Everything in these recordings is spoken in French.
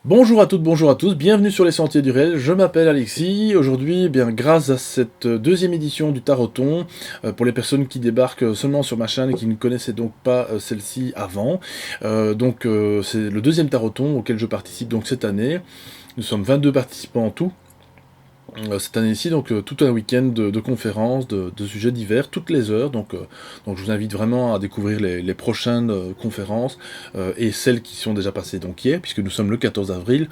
Bonjour à toutes, bonjour à tous, bienvenue sur les Sentiers du Réel, je m'appelle Alexis. Aujourd'hui, bien grâce à cette deuxième édition du Taroton, pour les personnes qui débarquent seulement sur ma chaîne et qui ne connaissaient donc pas celle-ci avant, c'est le deuxième Taroton auquel je participe donc cette année. Nous sommes 22 participants en tout. Cette année-ci, tout un week-end de conférences, de sujets divers, toutes les heures. Donc je vous invite vraiment à découvrir les prochaines conférences et celles qui sont déjà passées donc hier, puisque nous sommes le 14 avril.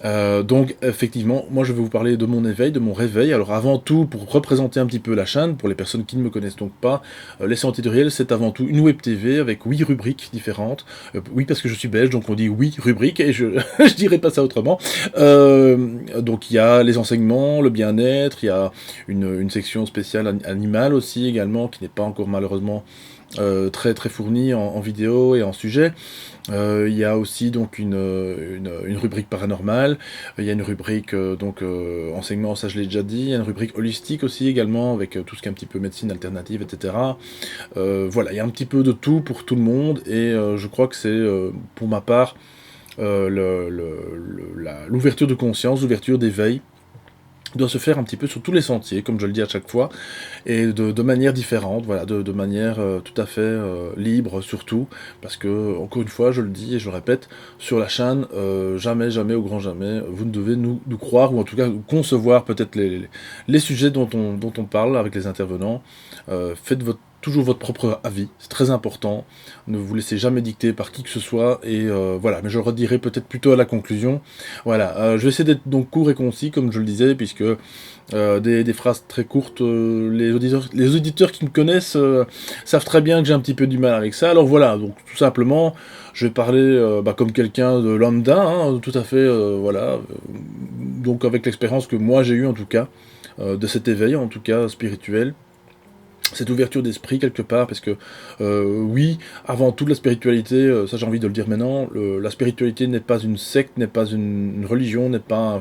Donc effectivement, moi je vais vous parler de mon éveil, de mon réveil. Alors avant tout, pour représenter un petit peu la chaîne, pour les personnes qui ne me connaissent donc pas, Les Sentiers du Réel, c'est avant tout une web TV avec 8 rubriques différentes. Oui, parce que je suis belge, donc on dit 8 rubriques, et je je dirais pas ça autrement. Donc il y a les enseignements, le bien-être, il y a une section spéciale animale aussi également, qui n'est pas encore malheureusement très très fournie en vidéo et en sujet. Il y a aussi donc une rubrique paranormale, il y a une rubrique enseignement, ça je l'ai déjà dit, il y a une rubrique holistique aussi également, avec tout ce qui est un petit peu médecine alternative, etc. Voilà, il y a un petit peu de tout pour tout le monde, et je crois que c'est, pour ma part, l'ouverture de conscience, l'ouverture d'éveil, doit se faire un petit peu sur tous les sentiers, comme je le dis à chaque fois, et de manière différente, voilà, de manière tout à fait libre surtout, parce que, encore une fois, je le dis et je le répète, sur la chaîne, jamais, jamais, au grand jamais, vous ne devez nous croire, ou en tout cas concevoir peut-être les sujets dont on parle avec les intervenants. Faites toujours votre propre avis, c'est très important, ne vous laissez jamais dicter par qui que ce soit, et voilà, mais je le redirai peut-être plutôt à la conclusion. Voilà, je vais essayer d'être donc court et concis, comme je le disais, puisque des phrases très courtes, les auditeurs qui me connaissent savent très bien que j'ai un petit peu du mal avec ça. Alors voilà, donc tout simplement, je vais parler comme quelqu'un de lambda, hein, tout à fait, donc avec l'expérience que moi j'ai eue en tout cas, de cet éveil en tout cas spirituel, cette ouverture d'esprit quelque part, parce que oui, avant tout la spiritualité, ça j'ai envie de le dire maintenant, la spiritualité n'est pas une secte, n'est pas une religion, n'est pas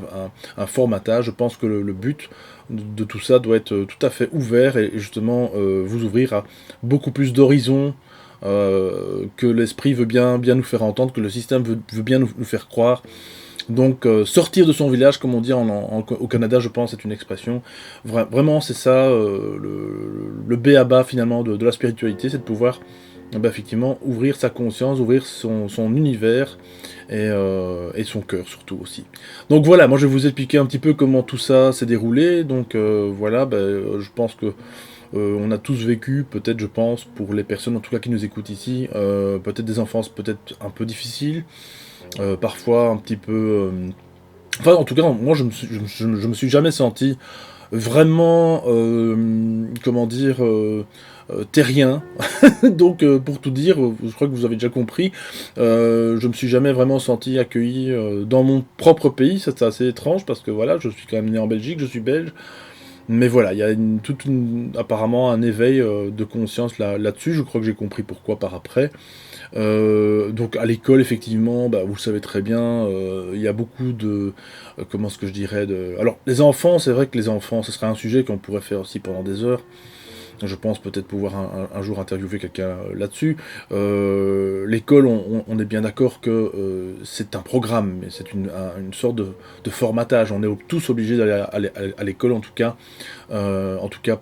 un formatage. Je pense que le but de tout ça doit être tout à fait ouvert, et justement vous ouvrir à beaucoup plus d'horizons que l'esprit veut bien nous faire entendre, que le système veut bien nous faire croire. Donc sortir de son village, comme on dit au Canada, je pense, c'est une expression. Vraiment, c'est ça, le b.a.-ba finalement de la spiritualité, c'est de pouvoir effectivement ouvrir sa conscience, ouvrir son univers, et son cœur surtout aussi. Donc voilà, moi je vais vous expliquer un petit peu comment tout ça s'est déroulé. Donc voilà, je pense que on a tous vécu, peut-être, je pense, pour les personnes en tout cas qui nous écoutent ici, peut-être des enfances peut-être un peu difficiles, parfois un petit peu... Enfin, en tout cas, moi, je me suis jamais senti vraiment, comment dire, terrien. Donc, pour tout dire, je crois que vous avez déjà compris, je me suis jamais vraiment senti accueilli dans mon propre pays. C'est assez étrange, parce que voilà, je suis quand même né en Belgique, je suis belge. Mais voilà, il y a apparemment un éveil de conscience là-dessus. Je crois que j'ai compris pourquoi par après. Donc à l'école, effectivement, vous le savez très bien, il y a beaucoup de... comment est-ce que je dirais de... Alors, les enfants, c'est vrai que les enfants, ce serait un sujet qu'on pourrait faire aussi pendant des heures. Je pense peut-être pouvoir un jour interviewer quelqu'un là-dessus. L'école, on est bien d'accord que c'est un programme, mais c'est une sorte de formatage. On est tous obligés d'aller à l'école, en tout cas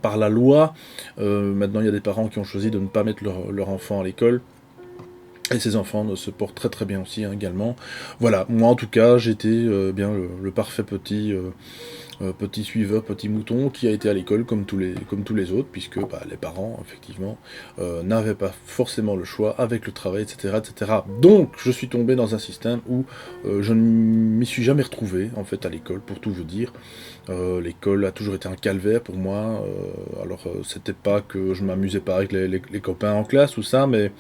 par la loi. Maintenant, il y a des parents qui ont choisi de ne pas mettre leur enfant à l'école. Et ces enfants se portent très très bien aussi, hein, également. Voilà, moi en tout cas, j'étais bien le parfait petit suiveur, petit mouton, qui a été à l'école comme tous les autres, puisque les parents, effectivement, n'avaient pas forcément le choix avec le travail, etc., etc. Donc, je suis tombé dans un système où je ne m'y suis jamais retrouvé, en fait, à l'école, pour tout vous dire. L'école a toujours été un calvaire pour moi. C'était pas que je m'amusais pas avec les copains en classe ou ça, mais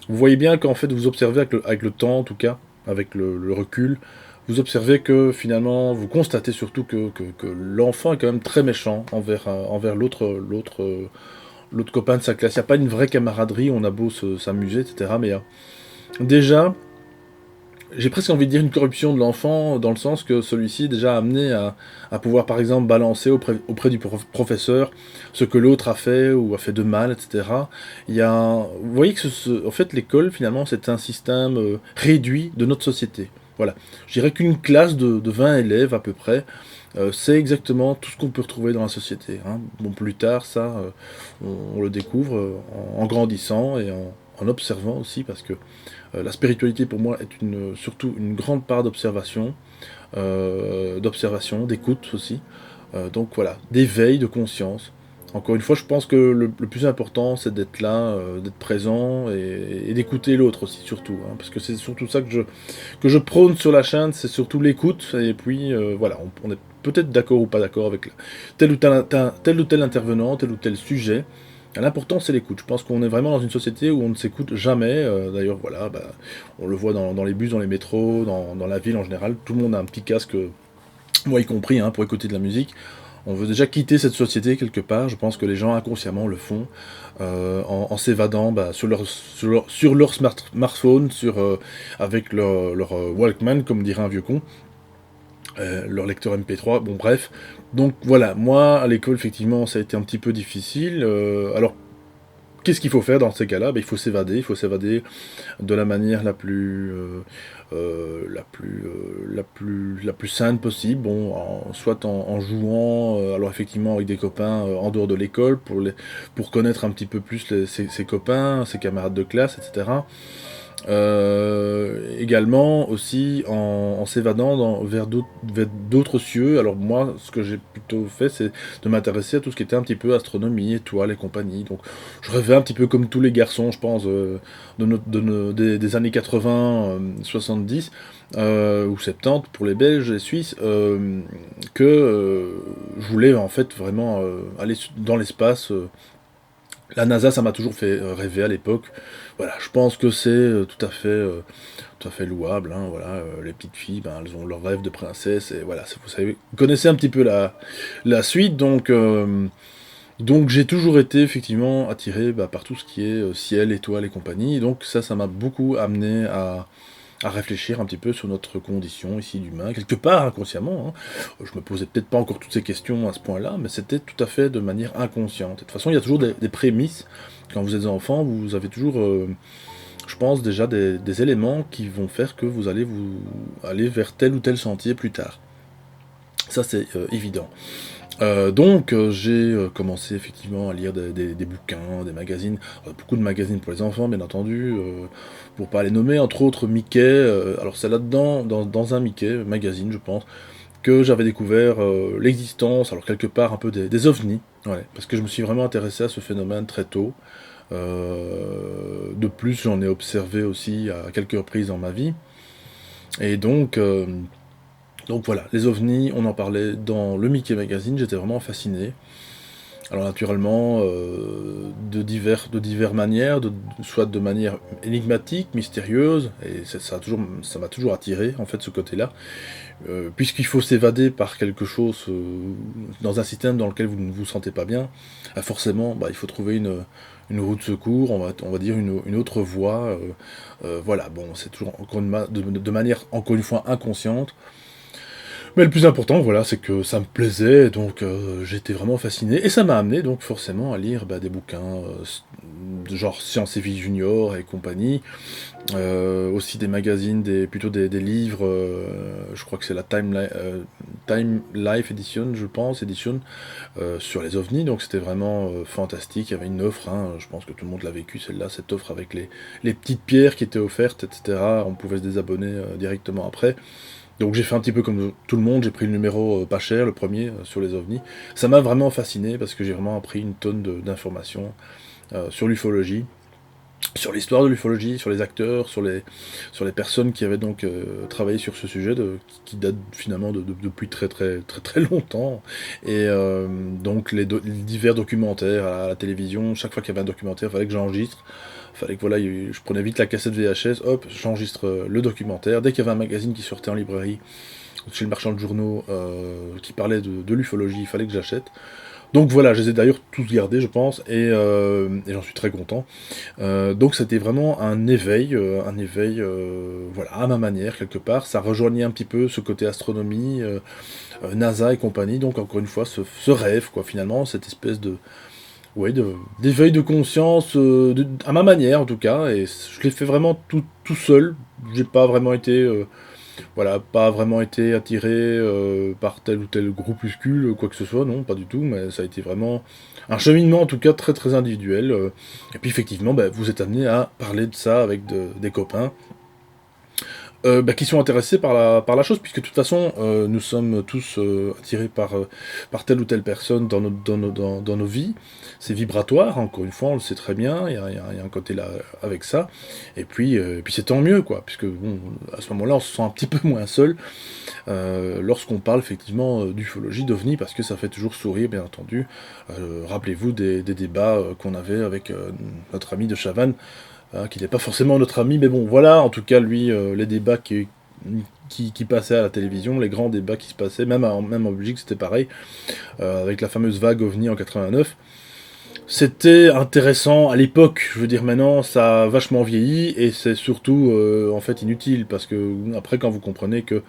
vous voyez bien qu'en fait, vous observez avec le temps, en tout cas, avec le recul, vous observez que finalement, vous constatez surtout que l'enfant est quand même très méchant envers l'autre copain de sa classe. Il n'y a pas une vraie camaraderie, on a beau s'amuser, etc. Mais déjà, j'ai presque envie de dire une corruption de l'enfant, dans le sens que celui-ci est déjà amené à pouvoir, par exemple, balancer auprès du professeur ce que l'autre a fait ou a fait de mal, etc. Vous voyez que en fait, l'école, finalement, c'est un système réduit de notre société. voilà. Je dirais qu'une classe de 20 élèves à peu près, c'est exactement tout ce qu'on peut retrouver dans la société, hein. Bon, plus tard, ça, on le découvre en grandissant et en observant aussi, parce que la spiritualité pour moi est surtout une grande part d'observation, d'écoute aussi. Donc voilà, d'éveil de conscience. Encore une fois, je pense que le plus important, c'est d'être là, d'être présent et d'écouter l'autre aussi, surtout, hein, parce que c'est surtout ça que je prône sur la chaîne, c'est surtout l'écoute, et puis voilà, on est peut-être d'accord ou pas d'accord avec tel ou tel intervenant, tel ou tel sujet. L'important, c'est l'écoute. Je pense qu'on est vraiment dans une société où on ne s'écoute jamais. D'ailleurs, voilà, bah, on le voit dans les bus, dans les métros, dans la ville en général. Tout le monde a un petit casque, moi y compris, hein, pour écouter de la musique. On veut déjà quitter cette société quelque part. Je pense que les gens inconsciemment le font en s'évadant bah, sur leur smartphone, avec leur Walkman, comme dirait un vieux con, leur lecteur MP3. Bon, bref. Donc voilà, moi à l'école, effectivement, ça a été un petit peu difficile. Alors, qu'est-ce qu'il faut faire dans ces cas-là? Ben, il faut s'évader de la manière la plus saine possible. Bon, soit en jouant, alors effectivement avec des copains en dehors de l'école pour connaître un petit peu plus ses copains, ses camarades de classe, etc. Également aussi en s'évadant vers d'autres cieux. Alors moi, ce que j'ai plutôt fait, c'est de m'intéresser à tout ce qui était un petit peu astronomie, étoiles et compagnie. Donc je rêvais un petit peu comme tous les garçons, je pense, des années 80, 70 ou 70 pour les Belges et Suisses, que je voulais en fait vraiment aller dans l'espace. La NASA, ça m'a toujours fait rêver à l'époque. Voilà, je pense que c'est tout à fait louable, hein, voilà, les petites filles, ben, elles ont leur rêve de princesse, et voilà, vous savez, vous connaissez un petit peu la suite, donc j'ai toujours été effectivement attiré bah, par tout ce qui est ciel, étoiles et compagnie, et donc ça m'a beaucoup amené à réfléchir un petit peu sur notre condition ici d'humain, quelque part inconsciemment, hein. Je me posais peut-être pas encore toutes ces questions à ce point-là, mais c'était tout à fait de manière inconsciente. De toute façon, il y a toujours des prémices. Quand vous êtes enfant, vous avez toujours, je pense, déjà des éléments qui vont faire que vous allez aller vers tel ou tel sentier plus tard. Ça, c'est évident. Donc j'ai commencé effectivement à lire des bouquins, des magazines, beaucoup de magazines pour les enfants bien entendu, pour pas les nommer, entre autres Mickey, alors c'est là-dedans, dans un Mickey magazine je pense, que j'avais découvert l'existence, alors quelque part un peu des ovnis, ouais, parce que je me suis vraiment intéressé à ce phénomène très tôt. De plus j'en ai observé aussi à quelques reprises dans ma vie, et donc voilà, les ovnis, on en parlait dans le Mickey Magazine, j'étais vraiment fasciné. Alors naturellement, de diverses manières, soit de manière énigmatique, mystérieuse, et ça m'a toujours attiré, en fait, ce côté-là, puisqu'il faut s'évader par quelque chose, dans un système dans lequel vous ne vous sentez pas bien, forcément, bah, il faut trouver une route de secours, on va dire une autre voie, voilà, bon, c'est toujours encore de manière, encore une fois, inconsciente, mais le plus important, voilà, c'est que ça me plaisait, donc j'étais vraiment fasciné, et ça m'a amené donc forcément à lire bah, des bouquins de genre Science et Vie Junior et compagnie, aussi des magazines, plutôt des livres, je crois que c'est la Time Life Edition, je pense, sur les ovnis, donc c'était vraiment fantastique, il y avait une offre, hein, je pense que tout le monde l'a vécu celle-là, cette offre avec les petites pierres qui étaient offertes, etc., on pouvait se désabonner directement après. Donc j'ai fait un petit peu comme tout le monde, j'ai pris le numéro pas cher, le premier, sur les ovnis. Ça m'a vraiment fasciné parce que j'ai vraiment appris une tonne d'informations sur l'ufologie, sur l'histoire de l'ufologie, sur les acteurs, sur les personnes qui avaient donc travaillé sur ce sujet, qui date finalement depuis très très très très longtemps. Et donc les divers documentaires à la télévision, chaque fois qu'il y avait un documentaire, il fallait que j'enregistre. Fallait que voilà, je prenais vite la cassette VHS, hop, j'enregistre le documentaire. Dès qu'il y avait un magazine qui sortait en librairie, chez le marchand de journaux, qui parlait de l'ufologie, il fallait que j'achète. Donc voilà, je les ai d'ailleurs tous gardés, je pense, et j'en suis très content. Donc c'était vraiment un éveil, voilà, à ma manière, quelque part. Ça rejoignait un petit peu ce côté astronomie, NASA et compagnie, donc encore une fois, ce rêve, quoi, finalement, cette espèce ouais, d'éveil de conscience, à ma manière en tout cas, et je l'ai fait vraiment tout seul. J'ai pas vraiment été voilà, pas vraiment été attiré par tel ou tel groupuscule, quoi que ce soit, non, pas du tout, mais ça a été vraiment un cheminement en tout cas très très individuel. Et puis effectivement, bah, vous êtes amené à parler de ça avec des copains, bah, qui sont intéressés par la chose, puisque de toute façon, nous sommes tous attirés par telle ou telle personne dans nos vies. C'est vibratoire, encore une fois, on le sait très bien, il y a un côté là avec ça. Et puis c'est tant mieux, quoi, puisque bon, à ce moment-là, on se sent un petit peu moins seul lorsqu'on parle effectivement d'ufologie, d'OVNI, parce que ça fait toujours sourire, bien entendu. Rappelez-vous des débats qu'on avait avec notre ami de Chavannes, qui n'est pas forcément notre ami, mais bon, voilà, en tout cas, lui, les débats qui passaient à la télévision, les grands débats qui se passaient, même en Belgique, c'était pareil, avec la fameuse vague OVNI en 89. C'était intéressant à l'époque, je veux dire maintenant ça a vachement vieilli et c'est surtout en fait inutile parce que après quand vous comprenez que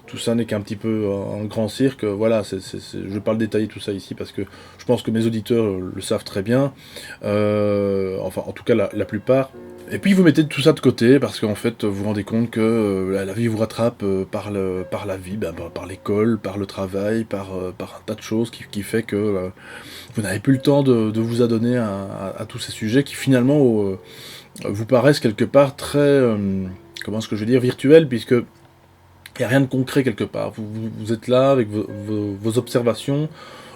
tout ça n'est qu'un petit peu un grand cirque, voilà, je vais pas le détailler tout ça ici parce que je pense que mes auditeurs le savent très bien, enfin en tout cas la plupart. Et puis vous mettez tout ça de côté parce qu'en fait vous vous rendez compte que la vie vous rattrape par la vie, par l'école, par le travail, par un tas de choses qui fait que vous n'avez plus le temps de vous adonner à tous ces sujets qui finalement vous paraissent quelque part très, comment est-ce que je veux dire, virtuels, puisque il n'y a rien de concret quelque part. Vous êtes là avec vos observations,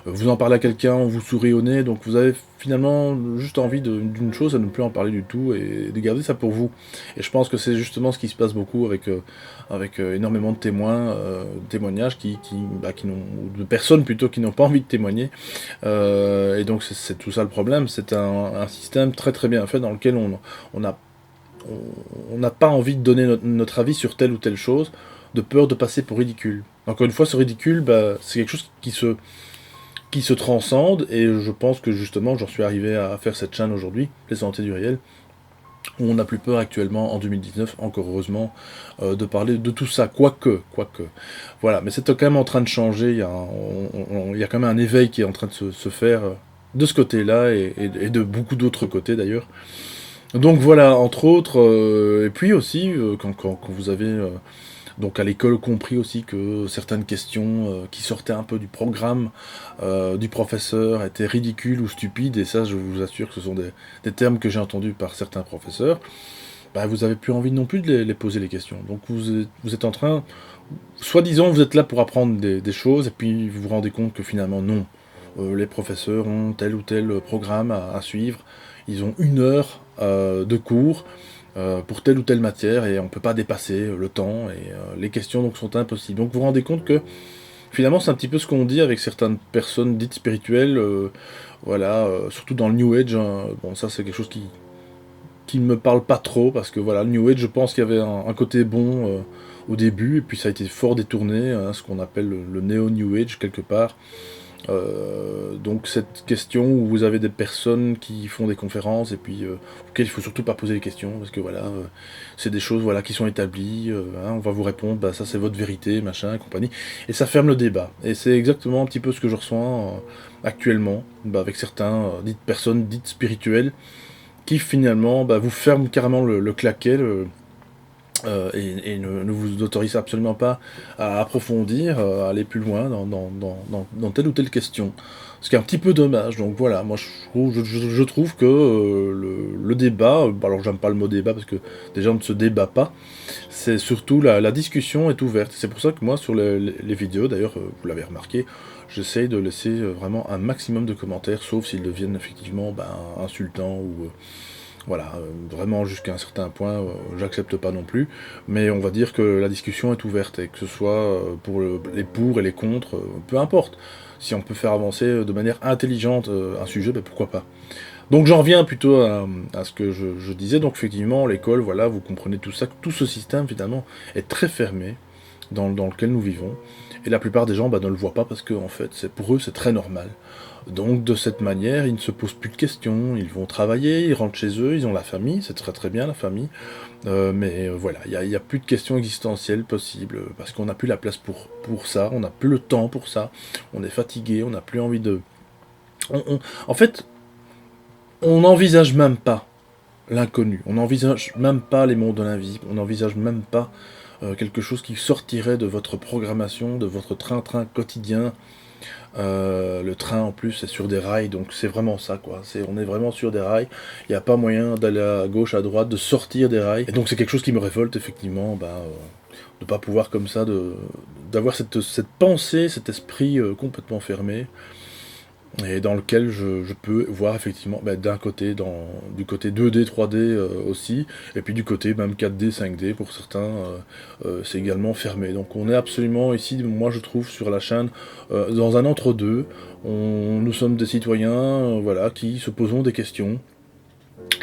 vous en parlez à quelqu'un, on vous sourit au nez, donc vous avez finalement juste envie d'une chose, à ne plus en parler du tout, et de garder ça pour vous. Et je pense que c'est justement ce qui se passe beaucoup avec énormément de témoins, témoignages qui n'ont, ou de personnes plutôt qui n'ont pas envie de témoigner. Et donc c'est tout ça le problème, c'est un système très très bien fait dans lequel on a on n'a pas envie de donner notre avis sur telle ou telle chose, de peur de passer pour ridicule. Encore une fois, ce ridicule, bah, c'est quelque chose qui se transcende, et je pense que justement, j'en suis arrivé à faire cette chaîne aujourd'hui, Les Santé du Réel, où on n'a plus peur actuellement, en 2019, encore heureusement, de parler de tout ça, quoique. Voilà, mais c'est quand même en train de changer, il y a quand même un éveil qui est en train de se faire de ce côté-là, et de beaucoup d'autres côtés d'ailleurs. Donc voilà, entre autres, et puis aussi, quand vous avez donc à l'école compris aussi que certaines questions qui sortaient un peu du programme du professeur étaient ridicules ou stupides, et ça je vous assure que ce sont des termes que j'ai entendus par certains professeurs, bah, vous avez plus envie non plus de les poser les questions. Donc vous êtes en train, soi-disant vous êtes là pour apprendre des choses, et puis vous vous rendez compte que finalement non. Les professeurs ont tel ou tel programme à suivre, ils ont 1 heure de cours, pour telle ou telle matière, et on ne peut pas dépasser le temps, et les questions donc sont impossibles. Donc vous vous rendez compte que finalement c'est un petit peu ce qu'on dit avec certaines personnes dites spirituelles, voilà, surtout dans le New Age, hein. Bon, ça c'est quelque chose qui ne me parle pas trop, parce que voilà, le New Age, je pense qu'il y avait un côté bon au début, et puis ça a été fort détourné, hein, ce qu'on appelle le néo-New Age quelque part. Donc cette question où vous avez des personnes qui font des conférences et puis auxquelles il faut surtout pas poser les questions, parce que voilà, c'est des choses voilà qui sont établies, hein, on va vous répondre, bah ça c'est votre vérité, machin, et compagnie, et ça ferme le débat. Et c'est exactement un petit peu ce que je ressens actuellement, bah, avec certains dites personnes dites spirituelles qui finalement bah, vous ferment carrément le claquet, et ne vous autorise absolument pas à approfondir, à aller plus loin dans telle ou telle question. Ce qui est un petit peu dommage. Donc voilà, moi je trouve que le débat, alors j'aime pas le mot débat parce que déjà on ne se débat pas, c'est surtout la discussion est ouverte. C'est pour ça que moi sur les vidéos, d'ailleurs vous l'avez remarqué, j'essaye de laisser vraiment un maximum de commentaires, sauf s'ils deviennent effectivement insultants ou voilà, vraiment jusqu'à un certain point, j'accepte pas non plus, mais on va dire que la discussion est ouverte, et que ce soit pour les pour et les contre, peu importe. Si on peut faire avancer de manière intelligente un sujet, ben pourquoi pas. Donc j'en reviens plutôt à ce que je disais, donc effectivement, l'école, voilà, vous comprenez tout ça, que tout ce système finalement est très fermé dans lequel nous vivons, et la plupart des gens ne le voient pas parce que en fait, pour eux c'est très normal. Donc de cette manière, ils ne se posent plus de questions, ils vont travailler, ils rentrent chez eux, ils ont la famille, c'est très très bien la famille, mais voilà, il y a plus de questions existentielles possibles, parce qu'on n'a plus la place pour ça, on n'a plus le temps pour ça, on est fatigué, on n'a plus envie de... En fait, on n'envisage même pas l'inconnu, on n'envisage même pas les mondes de l'invisible, on n'envisage même pas quelque chose qui sortirait de votre programmation, de votre train-train quotidien. Le train en plus est sur des rails, donc c'est vraiment ça quoi. On est vraiment sur des rails. Il n'y a pas moyen d'aller à gauche, à droite, de sortir des rails. Et donc c'est quelque chose qui me révolte effectivement, de pas pouvoir comme ça, d'avoir cette pensée, cet esprit complètement fermé, et dans lequel je peux voir effectivement d'un côté, du côté 2D, 3D aussi, et puis du côté même 4D, 5D pour certains, c'est également fermé. Donc on est absolument ici, moi je trouve, sur la chaîne, dans un entre-deux. Nous sommes des citoyens voilà, qui se posons des questions.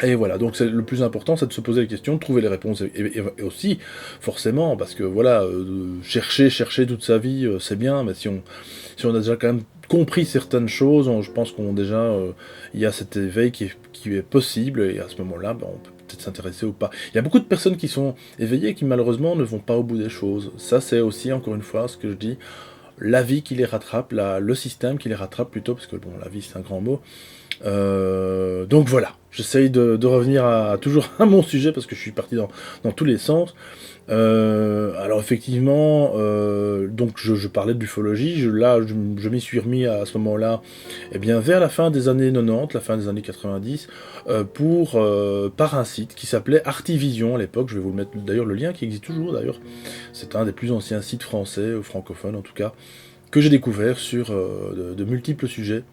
Et voilà, donc le plus important, c'est de se poser les questions, de trouver les réponses, et aussi, forcément, parce que voilà, chercher toute sa vie, c'est bien, mais si on a déjà quand même compris certaines choses, je pense qu'on déjà, il y a cet éveil qui est possible, et à ce moment-là, on peut peut-être s'intéresser ou pas. Il y a beaucoup de personnes qui sont éveillées et qui malheureusement ne vont pas au bout des choses. Ça, c'est aussi, encore une fois, ce que je dis, la vie qui les rattrape, le système qui les rattrape plutôt, parce que bon, la vie c'est un grand mot. Donc voilà, j'essaye de revenir toujours à mon sujet, parce que je suis parti dans tous les sens. Alors effectivement, donc je parlais de bufologie, je m'y suis remis à ce moment-là, eh bien vers la fin des années 90, la fin des années 90, par un site qui s'appelait Artivision à l'époque. Je vais vous le mettre d'ailleurs, le lien qui existe toujours d'ailleurs. C'est un des plus anciens sites français, francophones en tout cas, que j'ai découvert sur de multiples sujets.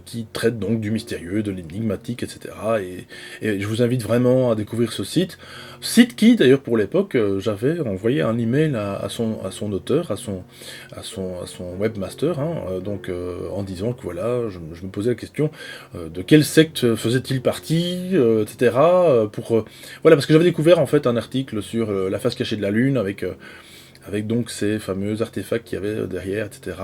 Qui traite donc du mystérieux, de l'énigmatique, etc. Et je vous invite vraiment à découvrir ce site. Site qui, d'ailleurs, pour l'époque, j'avais envoyé un email à son auteur, à son webmaster, hein, en disant que voilà, je me posais la question de quelle secte faisait-il partie, etc. Voilà, parce que j'avais découvert en fait un article sur la face cachée de la Lune avec donc ces fameux artefacts qu'il y avait derrière, etc.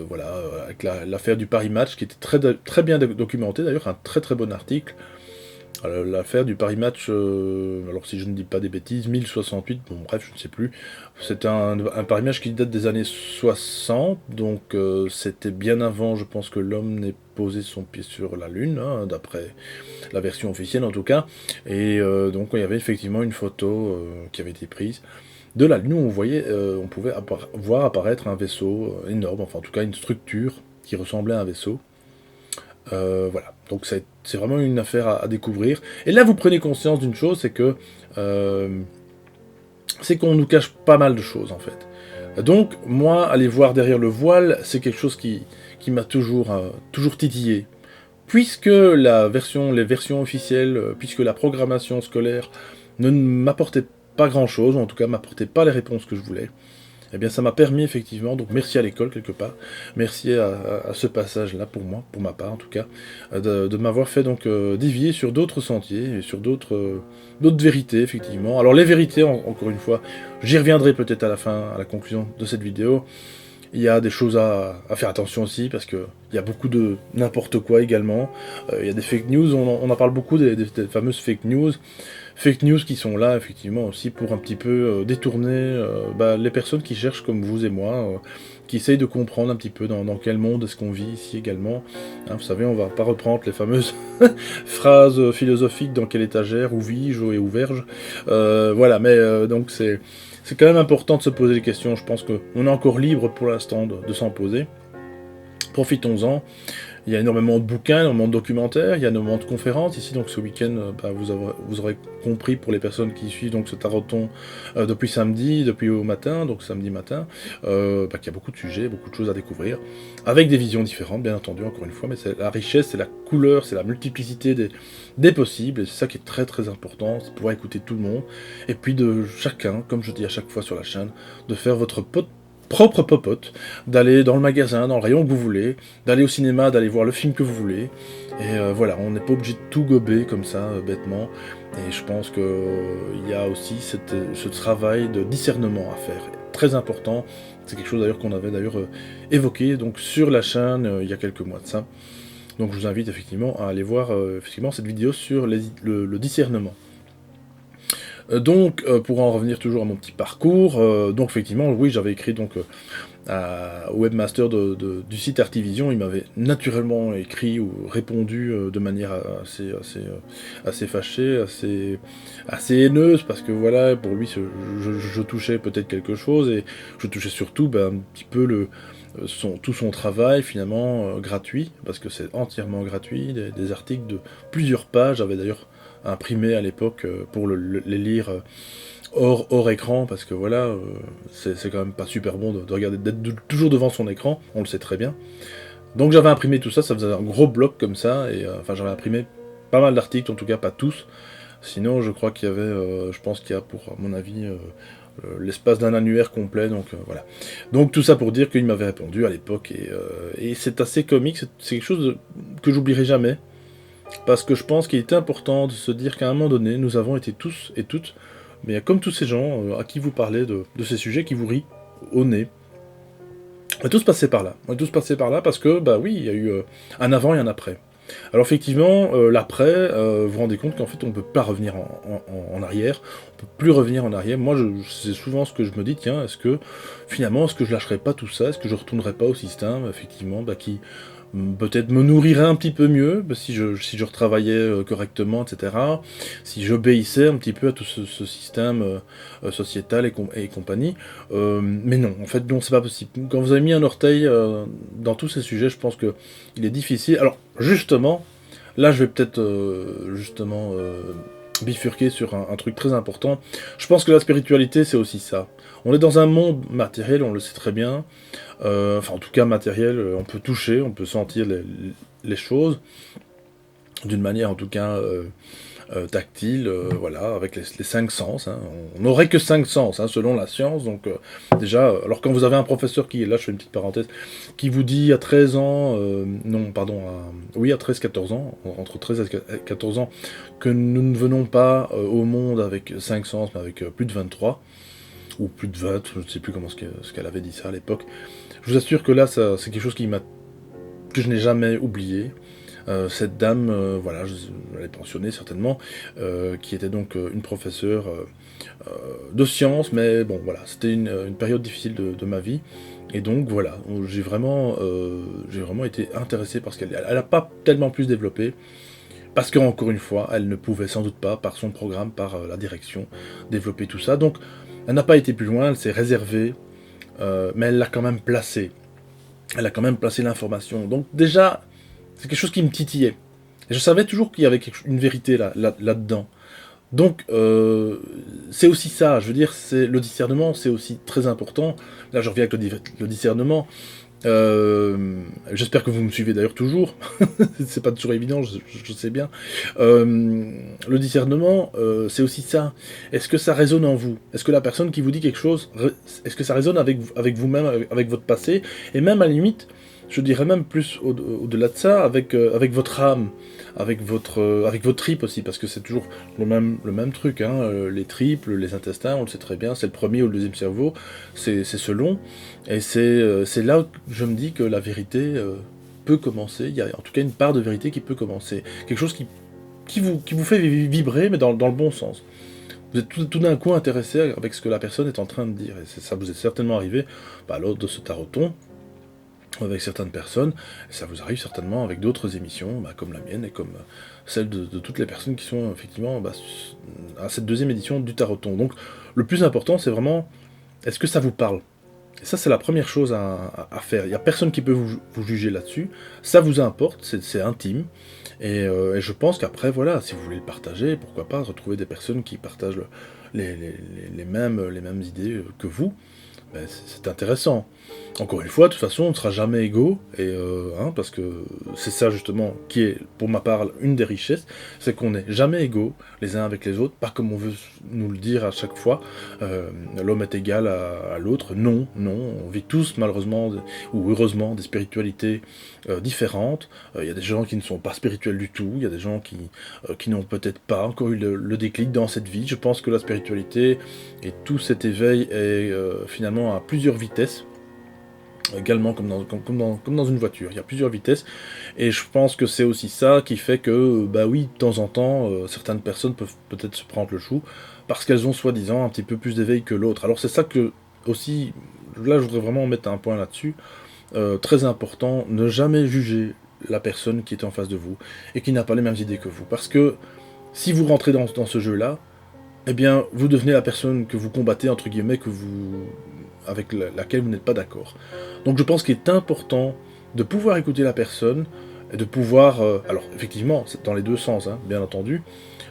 Voilà, avec l'affaire du Paris Match, qui était très bien documentée, d'ailleurs, un très très bon article. L'affaire du Paris Match, alors si je ne dis pas des bêtises, 1068, bon bref, je ne sais plus. C'était un Paris Match qui date des années 60, donc c'était bien avant, je pense, que l'homme n'ait posé son pied sur la Lune, hein, d'après la version officielle en tout cas. Et donc il y avait effectivement une photo qui avait été prise de la Lune, où on pouvait voir apparaître un vaisseau énorme, enfin en tout cas une structure qui ressemblait à un vaisseau. Voilà, donc c'est vraiment une affaire à découvrir. Et là vous prenez conscience d'une chose, c'est qu'on nous cache pas mal de choses en fait. Donc moi, aller voir derrière le voile, c'est quelque chose qui m'a toujours titillé. Puisque les versions officielles, puisque la programmation scolaire ne m'apportait pas grand-chose, ou en tout cas m'apportait pas les réponses que je voulais, eh bien ça m'a permis effectivement, donc merci à l'école quelque part, merci à ce passage-là pour moi, pour ma part en tout cas, de m'avoir fait donc dévier sur d'autres sentiers, et sur d'autres vérités effectivement. Alors les vérités, encore une fois, j'y reviendrai peut-être à la fin, à la conclusion de cette vidéo. Il y a des choses à faire attention aussi, parce qu'il y a beaucoup de n'importe quoi également. Il y a des fake news, on en parle beaucoup des fameuses fake news. Fake news qui sont là, effectivement, aussi pour un petit peu détourner les personnes qui cherchent, comme vous et moi, qui essayent de comprendre un petit peu dans quel monde est-ce qu'on vit ici également. Hein, vous savez, on va pas reprendre les fameuses phrases philosophiques, dans quelle étagère, où vis-je et où verge. Voilà, mais donc c'est quand même important de se poser des questions. Je pense qu'on est encore libre pour l'instant de s'en poser. Profitons-en. Il y a énormément de bouquins, énormément de documentaires, il y a énormément de conférences. Ici, donc ce week-end, vous aurez compris, pour les personnes qui suivent donc ce taroton depuis au matin, donc samedi matin, qu'il y a beaucoup de sujets, beaucoup de choses à découvrir, avec des visions différentes, bien entendu, encore une fois, mais c'est la richesse, c'est la couleur, c'est la multiplicité des possibles, et c'est ça qui est très très important, c'est de pouvoir écouter tout le monde, et puis de chacun, comme je dis à chaque fois sur la chaîne, de faire votre propre popote, d'aller dans le magasin, dans le rayon que vous voulez, d'aller au cinéma, d'aller voir le film que vous voulez, et voilà, on n'est pas obligé de tout gober comme ça, bêtement, et je pense qu'il y a aussi ce travail de discernement à faire, très important. C'est quelque chose d'ailleurs qu'on avait évoqué donc sur la chaîne il y a quelques mois de ça, donc je vous invite effectivement à aller voir effectivement cette vidéo sur le discernement. Pour en revenir toujours à mon petit parcours, donc effectivement, oui, j'avais écrit donc au webmaster du site Artivision, il m'avait naturellement écrit ou répondu de manière assez fâchée, assez haineuse, parce que voilà, pour lui, je touchais peut-être quelque chose, et je touchais surtout un petit peu tout son travail finalement gratuit, parce que c'est entièrement gratuit, des articles de plusieurs pages, j'avais d'ailleurs imprimé à l'époque pour les lire hors écran, parce que voilà, c'est quand même pas super bon de regarder, toujours devant son écran, on le sait très bien. Donc j'avais imprimé tout ça, ça faisait un gros bloc comme ça, et enfin j'avais imprimé pas mal d'articles, en tout cas pas tous. Sinon je crois qu'il y avait, je pense qu'il y a pour à mon avis l'espace d'un annuaire complet, donc voilà. Donc tout ça pour dire qu'il m'avait répondu à l'époque, et c'est assez comique, c'est quelque chose que j'oublierai jamais, parce que je pense qu'il était important de se dire qu'à un moment donné, nous avons été tous et toutes, mais comme tous ces gens à qui vous parlez de ces sujets, qui vous rient au nez, on est tous passés par là. On est tous passés par là parce que, bah oui, il y a eu un avant et un après. Alors effectivement, l'après, vous vous rendez compte qu'en fait on ne peut pas revenir en arrière, on peut plus revenir en arrière. Moi, c'est souvent ce que je me dis, tiens, est-ce que je lâcherais pas tout ça, est-ce que je retournerais pas au système, effectivement, qui peut-être me nourrirait un petit peu mieux, si je retravaillais correctement, etc. Si j'obéissais un petit peu à tout ce système sociétal et compagnie. Mais non, en fait, non, c'est pas possible. Quand vous avez mis un orteil dans tous ces sujets, je pense que il est difficile. Alors, justement, là, je vais peut-être bifurquer sur un truc très important. Je pense que la spiritualité, c'est aussi ça. On est dans un monde matériel, on le sait très bien. Enfin, en tout cas, matériel, on peut toucher, on peut sentir les choses d'une manière, en tout cas, tactile, voilà, avec les cinq sens. Hein. On n'aurait que cinq sens, hein, selon la science. Donc, déjà, alors quand vous avez un professeur qui est là, je fais une petite parenthèse, qui vous dit à 13 ans, non, pardon, oui, à 13-14 ans, entre 13 et 14 ans, que nous ne venons pas au monde avec 5 sens, mais avec plus de 23, ou plus de 20, je ne sais plus comment ce qu'elle avait dit ça à l'époque. Je vous assure que là, c'est quelque chose que je n'ai jamais oublié. Cette dame, voilà, elle est pensionnée certainement, qui était donc une professeure de sciences, mais bon, voilà, c'était une période difficile de ma vie. Et donc voilà, j'ai vraiment été intéressé par ce qu'elle... Elle n'a pas tellement plus développé, parce qu'encore une fois, elle ne pouvait sans doute pas, par son programme, par la direction, développer tout ça. Donc, elle n'a pas été plus loin, elle s'est réservée, mais elle l'a quand même placé. Elle a quand même placé l'information. Donc déjà, c'est quelque chose qui me titillait. Et je savais toujours qu'il y avait une vérité là-dedans. Donc, c'est aussi ça, je veux dire, le discernement, c'est aussi très important. Là, je reviens avec le discernement. J'espère que vous me suivez d'ailleurs toujours. C'est pas toujours évident, je sais bien. Le discernement, c'est aussi ça. Est-ce que ça résonne en vous? Est-ce que la personne qui vous dit quelque chose, est-ce que ça résonne avec vous-même, avec votre passé? Et même à la limite, je dirais même plus au-delà de ça, avec votre âme, avec votre trip aussi, parce que c'est toujours le même truc, hein, les tripes, les intestins, on le sait très bien, c'est le premier ou le deuxième cerveau, c'est selon, et c'est là où je me dis que la vérité peut commencer, il y a en tout cas une part de vérité qui peut commencer, quelque chose qui vous fait vibrer, mais dans le bon sens. Vous êtes tout d'un coup intéressé avec ce que la personne est en train de dire, et ça vous est certainement arrivé lors de ce taroton, avec certaines personnes, et ça vous arrive certainement avec d'autres émissions, comme la mienne et comme celle de toutes les personnes qui sont effectivement à cette deuxième édition du Taroton. Donc le plus important, c'est vraiment, est-ce que ça vous parle? Et ça, c'est la première chose à faire. Il n'y a personne qui peut vous juger là-dessus, ça vous importe, c'est intime, et je pense qu'après, voilà, si vous voulez le partager, pourquoi pas retrouver des personnes qui partagent les mêmes idées que vous, c'est intéressant. Encore une fois, de toute façon, on ne sera jamais égaux, parce que c'est ça justement qui est, pour ma part, une des richesses, c'est qu'on n'est jamais égaux les uns avec les autres, pas comme on veut nous le dire à chaque fois, l'homme est égal à l'autre, non, on vit tous malheureusement, ou heureusement, des spiritualités différentes, il y a des gens qui ne sont pas spirituels du tout, il y a des gens qui n'ont peut-être pas encore eu le déclic dans cette vie. Je pense que la spiritualité et tout cet éveil est finalement à plusieurs vitesses, également comme dans une voiture, il y a plusieurs vitesses, et je pense que c'est aussi ça qui fait que, oui, de temps en temps, certaines personnes peuvent peut-être se prendre le chou, parce qu'elles ont soi-disant un petit peu plus d'éveil que l'autre. Alors c'est ça que, aussi, là je voudrais vraiment mettre un point là-dessus, très important, ne jamais juger la personne qui est en face de vous, et qui n'a pas les mêmes idées que vous. Parce que, si vous rentrez dans ce jeu-là, eh bien, vous devenez la personne que vous combattez, entre guillemets, avec laquelle vous n'êtes pas d'accord. Donc je pense qu'il est important de pouvoir écouter la personne, et de pouvoir, alors effectivement, c'est dans les deux sens, hein, bien entendu,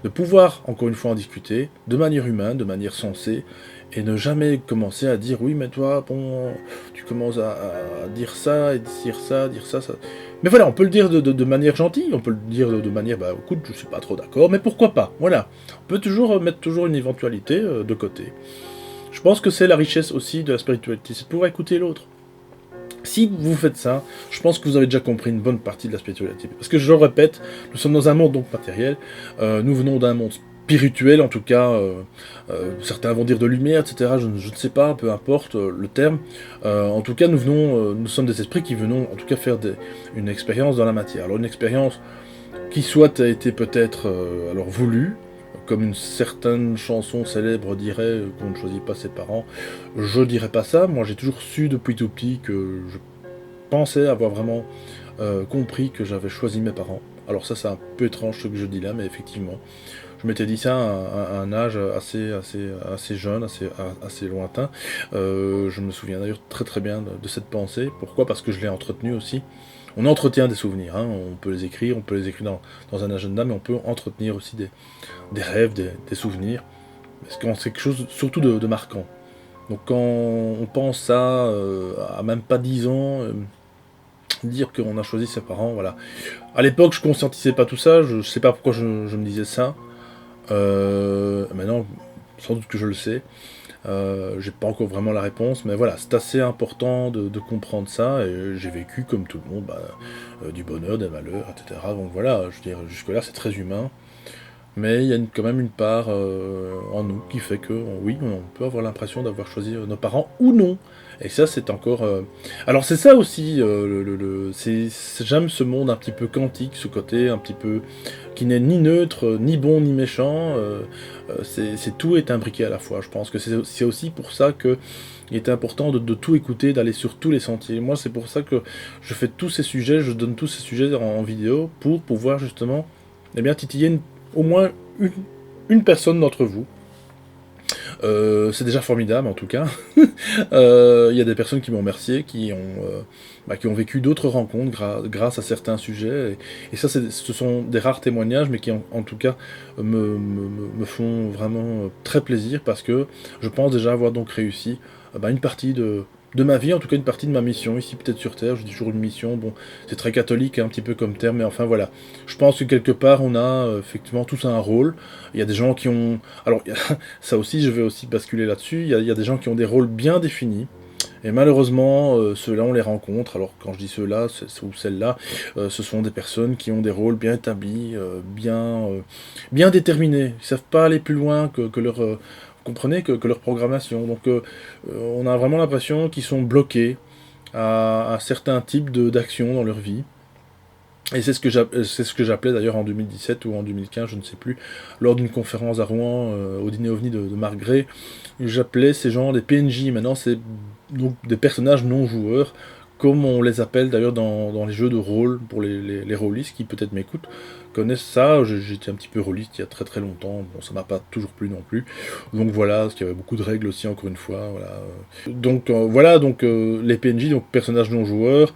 de pouvoir, encore une fois, en discuter, de manière humaine, de manière sensée, et ne jamais commencer à dire, oui, mais toi, bon, tu commences à dire ça, et dire ça, ça... Mais voilà, on peut le dire de manière gentille, on peut le dire de manière, bah écoute, je suis pas trop d'accord, mais pourquoi pas, voilà. On peut toujours mettre toujours une éventualité de côté. Je pense que c'est la richesse aussi de la spiritualité, c'est de pouvoir écouter l'autre. Si vous faites ça, je pense que vous avez déjà compris une bonne partie de la spiritualité. Parce que je le répète, nous sommes dans un monde donc matériel, nous venons d'un monde spirituel, en tout cas, certains vont dire de lumière, etc. Je ne sais pas, peu importe le terme. En tout cas, nous sommes des esprits qui venons, en tout cas, faire une expérience dans la matière. Alors une expérience qui soit a été peut-être alors voulue, comme une certaine chanson célèbre dirait qu'on ne choisit pas ses parents, je dirais pas ça. Moi j'ai toujours su depuis tout petit que je pensais avoir vraiment compris que j'avais choisi mes parents. Alors ça c'est un peu étrange ce que je dis là, mais effectivement, je m'étais dit ça à un âge assez jeune, assez lointain. Je me souviens d'ailleurs très très bien de cette pensée. Pourquoi ? Parce que je l'ai entretenue aussi. On entretient des souvenirs, hein. On peut les écrire dans un agenda, mais on peut entretenir aussi des rêves, des souvenirs. Parce que c'est quelque chose surtout de marquant. Donc quand on pense ça, à même pas 10 ans, dire qu'on a choisi ses parents, voilà. À l'époque, je conscientisais pas tout ça, je sais pas pourquoi je me disais ça. Maintenant, sans doute que je le sais. J'ai pas encore vraiment la réponse, mais voilà, c'est assez important de comprendre ça, et j'ai vécu comme tout le monde, du bonheur, des malheurs, etc. Donc voilà, je veux dire, jusque-là c'est très humain, mais il y a quand même une part en nous qui fait que, oui, on peut avoir l'impression d'avoir choisi nos parents ou non. Et ça, c'est encore... Alors c'est ça aussi, j'aime ce monde un petit peu quantique, ce côté un petit peu qui n'est ni neutre, ni bon, ni méchant. Tout est imbriqué à la fois. Je pense que c'est aussi pour ça que il est important de tout écouter, d'aller sur tous les sentiers. Moi, c'est pour ça que je fais tous ces sujets, je donne tous ces sujets en vidéo, pour pouvoir justement titiller au moins une personne d'entre vous. C'est déjà formidable en tout cas. Il y a des personnes qui m'ont remercié, qui ont vécu d'autres rencontres grâce à certains sujets. Et ça, ce sont des rares témoignages, mais qui en tout cas me font vraiment très plaisir, parce que je pense déjà avoir donc réussi une partie de ma vie, en tout cas une partie de ma mission, ici peut-être sur Terre. Je dis toujours une mission, bon, c'est très catholique un petit peu comme terme, mais enfin voilà. Je pense que quelque part on a effectivement tous un rôle. Il y a des gens qui ont... Alors ça aussi, je vais aussi basculer là-dessus, il y a des gens qui ont des rôles bien définis, et malheureusement, ceux-là, on les rencontre. Alors quand je dis ceux-là, ou celles-là, ce sont des personnes qui ont des rôles bien établis, bien déterminés. Ils savent pas aller plus loin que leur... comprenez que leur programmation. Donc on a vraiment l'impression qu'ils sont bloqués à certains types d'actions dans leur vie. Et c'est ce que j'appelais d'ailleurs en 2017 ou en 2015, je ne sais plus, lors d'une conférence à Rouen, au dîner OVNI de Marc Gray. J'appelais ces gens des PNJ. Maintenant, c'est donc des personnages non joueurs, comme on les appelle d'ailleurs dans les jeux de rôle, pour les rôlistes qui peut-être m'écoutent, connaissent ça. J'étais un petit peu rôliste il y a très très longtemps, bon, ça m'a pas toujours plu non plus. Donc voilà, parce qu'il y avait beaucoup de règles aussi, encore une fois. Voilà. Donc les PNJ, donc personnages non joueurs,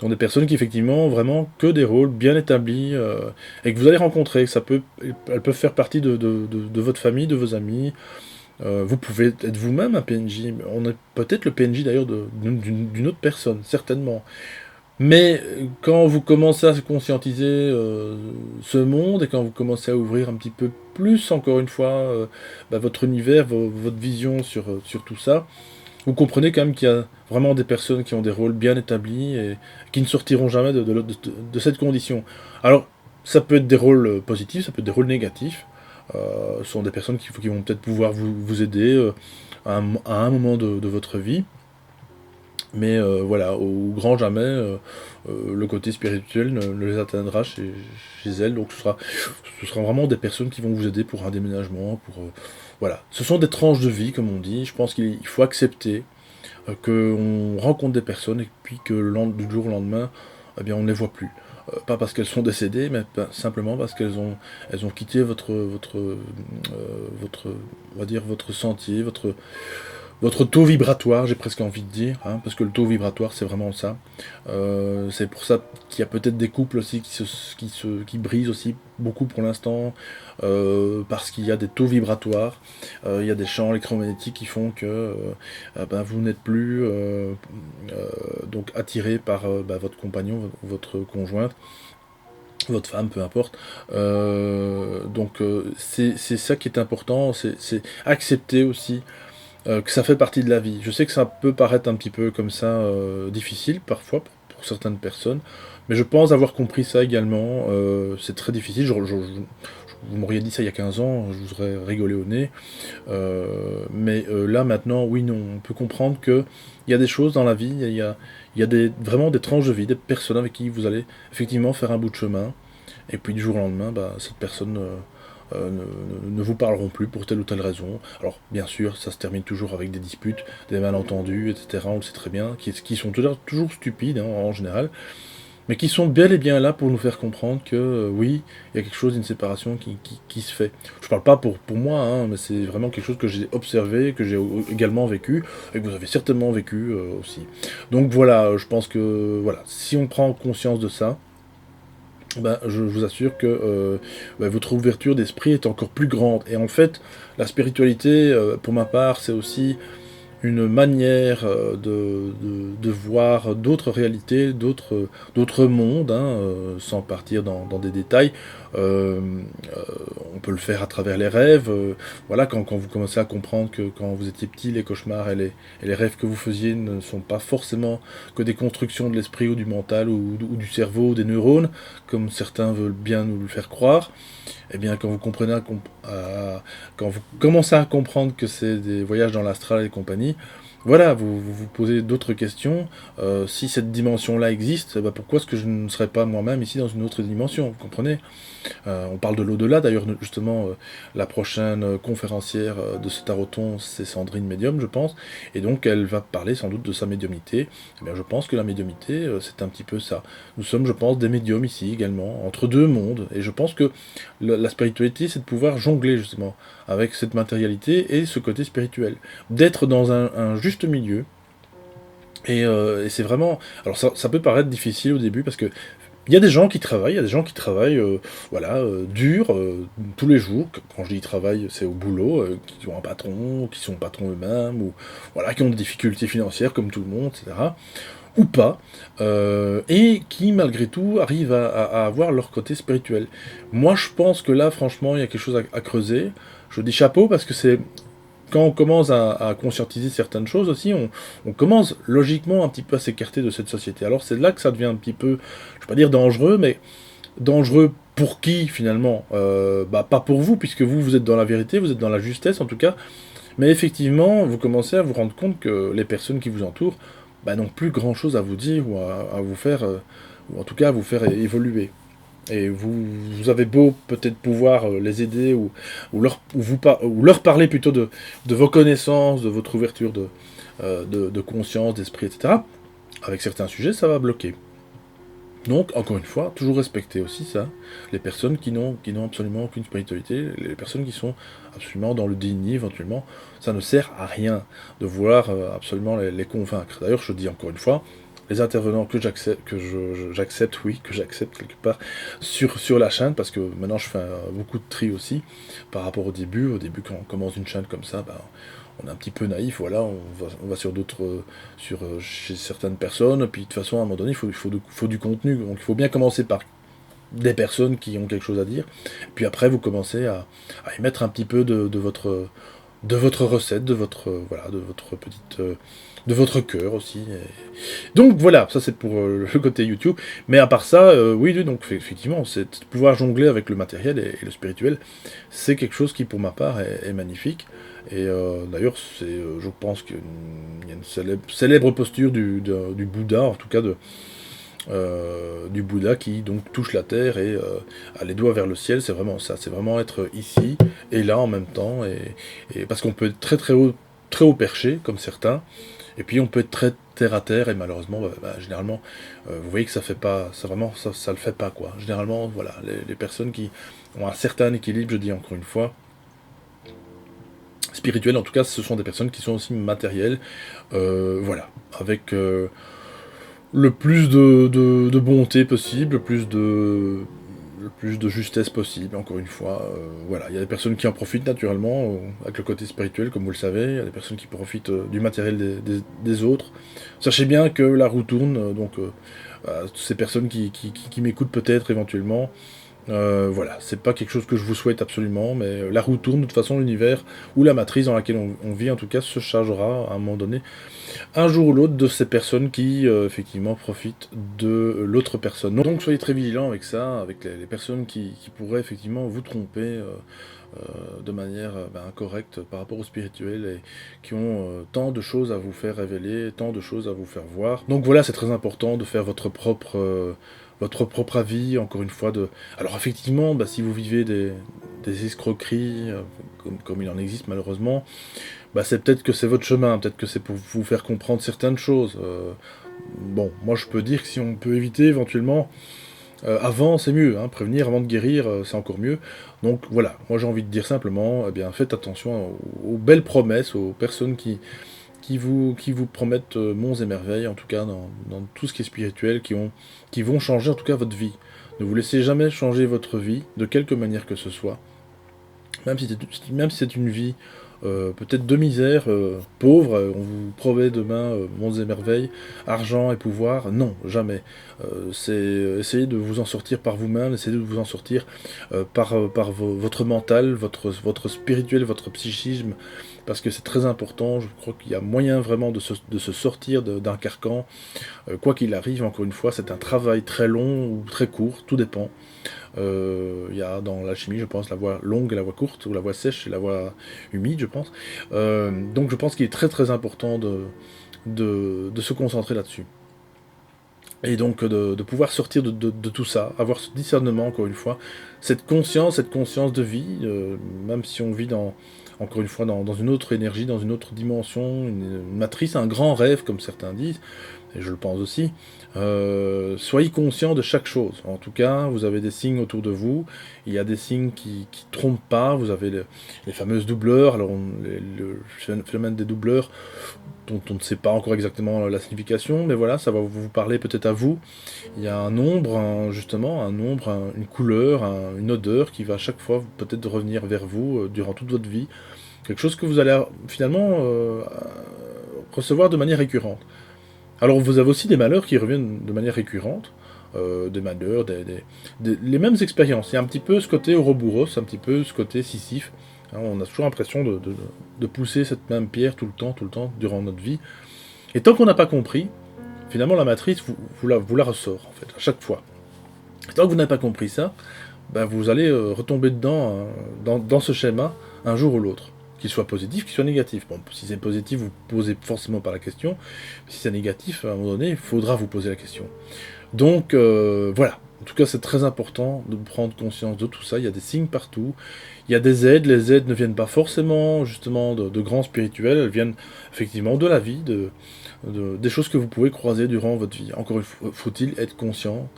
sont des personnes qui effectivement ont vraiment que des rôles bien établis, et que vous allez rencontrer. Elles peuvent faire partie de votre famille, de vos amis. Vous pouvez être vous-même un PNJ. On est peut-être le PNJ d'ailleurs d'une autre personne, certainement. Mais quand vous commencez à se conscientiser ce monde, et quand vous commencez à ouvrir un petit peu plus, encore une fois, votre univers, votre vision sur tout ça, vous comprenez quand même qu'il y a vraiment des personnes qui ont des rôles bien établis, et qui ne sortiront jamais de cette condition. Alors, ça peut être des rôles positifs, ça peut être des rôles négatifs. Ce sont des personnes qui vont peut-être pouvoir vous aider à un moment de votre vie. Mais voilà, au grand jamais, le côté spirituel ne les atteindra chez elles. Donc ce sera vraiment des personnes qui vont vous aider pour un déménagement, voilà. Ce sont des tranches de vie, comme on dit. Je pense qu'il faut accepter qu'on rencontre des personnes et puis que du jour au lendemain, eh bien, on ne les voit plus. Pas parce qu'elles sont décédées, mais simplement parce qu'elles ont quitté on va dire, votre sentier, votre taux vibratoire, j'ai presque envie de dire, hein, parce que le taux vibratoire, c'est vraiment ça. C'est pour ça qu'il y a peut-être des couples aussi qui brisent aussi beaucoup pour l'instant, parce qu'il y a des taux vibratoires, il y a des champs électromagnétiques qui font que ben, vous n'êtes plus donc attiré par votre compagnon, votre conjointe, votre femme, peu importe. Donc c'est ça qui est important, c'est accepter aussi que ça fait partie de la vie. Je sais que ça peut paraître un petit peu comme ça difficile parfois pour certaines personnes, mais je pense avoir compris ça également. C'est très difficile. Vous m'auriez dit ça il y a 15 ans, je vous aurais rigolé au nez. Mais là maintenant, oui, non, on peut comprendre que il y a des choses dans la vie, il y a vraiment des tranches de vie, des personnes avec qui vous allez effectivement faire un bout de chemin, et puis du jour au lendemain, bah, cette personne ne vous parleront plus pour telle ou telle raison. Alors, bien sûr, ça se termine toujours avec des disputes, des malentendus, etc. On le sait très bien, qui sont toujours stupides, hein, en général, mais qui sont bel et bien là pour nous faire comprendre que, oui, il y a quelque chose, une séparation qui se fait. Je parle pas pour moi, hein, mais c'est vraiment quelque chose que j'ai observé, que j'ai également vécu, et que vous avez certainement vécu aussi. Donc voilà, je pense que, voilà, si on prend conscience de ça, ben, je vous assure que ben, votre ouverture d'esprit est encore plus grande. Et en fait, la spiritualité, pour ma part, c'est aussi une manière de voir d'autres réalités, d'autres mondes, hein, sans partir dans des détails. Euh, euh, on peut le faire à travers les rêves. Voilà, quand vous commencez à comprendre que quand vous étiez petit, les cauchemars et les rêves que vous faisiez ne sont pas forcément que des constructions de l'esprit ou du mental ou du cerveau ou des neurones, comme certains veulent bien nous le faire croire. Eh bien, quand vous comprenez, quand vous commencez à comprendre que c'est des voyages dans l'astral et compagnie, voilà, vous posez d'autres questions. Si cette dimension-là existe, eh ben, pourquoi est-ce que je ne serais pas moi-même ici dans une autre dimension? Vous comprenez? On parle de l'au-delà, d'ailleurs, justement, la prochaine conférencière de ce taroton, c'est Sandrine Médium, je pense, et donc elle va parler sans doute de sa médiumnité. Eh bien, je pense que la médiumité, c'est un petit peu ça. Nous sommes, je pense, des médiums ici également, entre deux mondes, et je pense que la spiritualité, c'est de pouvoir jongler, justement, avec cette matérialité et ce côté spirituel. D'être dans un juste milieu, et c'est vraiment... Alors ça peut paraître difficile au début, parce que il y a des gens qui travaillent, voilà, dur, tous les jours. Quand je dis travail, c'est au boulot, qui ont un patron, qui sont patrons eux-mêmes, ou voilà, qui ont des difficultés financières comme tout le monde, etc. Ou pas, et qui malgré tout arrivent à avoir leur côté spirituel. Moi je pense que là, franchement, il y a quelque chose à creuser. Je dis chapeau parce que c'est quand on commence à conscientiser certaines choses aussi, on commence logiquement un petit peu à s'écarter de cette société. Alors c'est là que ça devient un petit peu, je ne vais pas dire dangereux, mais dangereux pour qui finalement? Bah, pas pour vous, puisque vous êtes dans la vérité, vous êtes dans la justesse en tout cas, mais effectivement, vous commencez à vous rendre compte que les personnes qui vous entourent bah, n'ont plus grand-chose à vous dire ou à vous faire, ou en tout cas à vous faire évoluer. Et vous avez beau peut-être pouvoir les aider ou leur parler plutôt de vos connaissances, de votre ouverture de conscience, d'esprit, etc. Avec certains sujets, ça va bloquer. Donc, encore une fois, toujours respecter aussi ça, les personnes qui n'ont absolument aucune spiritualité, les personnes qui sont absolument dans le déni éventuellement, ça ne sert à rien de vouloir absolument les convaincre. D'ailleurs, je dis encore une fois, les intervenants j'accepte, oui, que j'accepte quelque part sur la chaîne, parce que maintenant je fais beaucoup de tri aussi par rapport au début. Au début, quand on commence une chaîne comme ça, bah, on est un petit peu naïf, voilà, on va sur d'autres, chez certaines personnes, puis de toute façon, à un moment donné, il faut du contenu, donc il faut bien commencer par des personnes qui ont quelque chose à dire, puis après, vous commencez à y mettre un petit peu de votre recette, voilà, de votre petite... de votre cœur aussi. Donc voilà, ça c'est pour le côté YouTube. Mais à part ça, oui, donc effectivement, c'est de pouvoir jongler avec le matériel et le spirituel, c'est quelque chose qui pour ma part est magnifique. Et d'ailleurs, je pense qu'il y a une célèbre posture du Bouddha, en tout cas du Bouddha qui donc touche la terre et a les doigts vers le ciel. C'est vraiment ça, c'est vraiment être ici et là en même temps, et parce qu'on peut être très haut perché comme certains, et puis on peut être très terre à terre, et malheureusement généralement vous voyez que ça fait pas, ça vraiment ça le fait pas quoi. Généralement voilà, les personnes qui ont un certain équilibre, je dis encore une fois, spirituel en tout cas, ce sont des personnes qui sont aussi matérielles, voilà, avec le plus de bonté possible, le plus de justesse possible, encore une fois. Voilà, il y a des personnes qui en profitent naturellement, avec le côté spirituel, comme vous le savez. Il y a des personnes qui profitent du matériel des autres. Sachez bien que la roue tourne, donc ces personnes qui m'écoutent peut-être éventuellement, voilà, c'est pas quelque chose que je vous souhaite absolument, mais la roue tourne, de toute façon l'univers, ou la matrice dans laquelle on vit en tout cas, se chargera à un moment donné, un jour ou l'autre, de ces personnes qui effectivement profitent de l'autre personne. Donc soyez très vigilants avec ça, avec les personnes qui pourraient effectivement vous tromper de manière incorrecte par rapport au spirituel, et qui ont tant de choses à vous faire révéler, tant de choses à vous faire voir. Donc voilà, c'est très important de faire votre propre avis, encore une fois. Alors effectivement, si vous vivez des escroqueries, comme il en existe malheureusement, c'est peut-être que c'est votre chemin, peut-être que c'est pour vous faire comprendre certaines choses. Bon, moi je peux dire que si on peut éviter éventuellement, avant c'est mieux, hein, prévenir avant de guérir, c'est encore mieux. Donc voilà, moi j'ai envie de dire simplement, faites attention aux belles promesses, aux personnes qui vous promettent monts et merveilles, en tout cas dans tout ce qui est spirituel, qui vont changer en tout cas votre vie. Ne vous laissez jamais changer votre vie, de quelque manière que ce soit, même si c'est une vie peut-être de misère, pauvre, on vous promet demain monts et merveilles, argent et pouvoir. Non, jamais. C'est essayer de vous en sortir par vous-même, essayer de vous en sortir par votre mental, votre spirituel, votre psychisme, parce que c'est très important. Je crois qu'il y a moyen vraiment de se sortir d'un carcan. Quoi qu'il arrive, encore une fois, c'est un travail très long ou très court, tout dépend. Il y a dans la chimie, je pense, la voie longue et la voie courte, ou la voie sèche et la voie humide, je pense. Donc je pense qu'il est très très important de se concentrer là-dessus. Et donc de pouvoir sortir de tout ça, avoir ce discernement, encore une fois, cette conscience de vie, même si on vit encore une fois, dans une autre énergie, dans une autre dimension, une matrice, un grand rêve, comme certains disent, et je le pense aussi. Soyez conscient de chaque chose. En tout cas, vous avez des signes autour de vous. Il y a des signes qui trompent pas. Vous avez les fameuses doubleurs. Alors, le phénomène des doubleurs, dont on ne sait pas encore exactement la signification, mais voilà, ça va vous parler peut-être à vous. Il y a un nombre, justement, une couleur, une odeur qui va à chaque fois peut-être revenir vers vous durant toute votre vie. Quelque chose que vous allez finalement recevoir de manière récurrente. Alors vous avez aussi des malheurs qui reviennent de manière récurrente, des malheurs, les mêmes expériences. Il y a un petit peu ce côté Ouroboros, un petit peu ce côté Sisyphe. Hein, on a toujours l'impression de pousser cette même pierre tout le temps, durant notre vie. Et tant qu'on n'a pas compris, finalement la matrice vous la ressort, en fait, à chaque fois. Et tant que vous n'avez pas compris ça, vous allez retomber dedans, dans ce schéma, un jour ou l'autre. Qu'il soit positif, qu'il soit négatif. Bon, si c'est positif, vous ne posez forcément pas la question. Si c'est négatif, à un moment donné, il faudra vous poser la question. Donc, voilà. En tout cas, c'est très important de prendre conscience de tout ça. Il y a des signes partout. Il y a des aides. Les aides ne viennent pas forcément, justement, de grands spirituels. Elles viennent, effectivement, de la vie, des choses que vous pouvez croiser durant votre vie. Encore une fois, faut-il être conscient,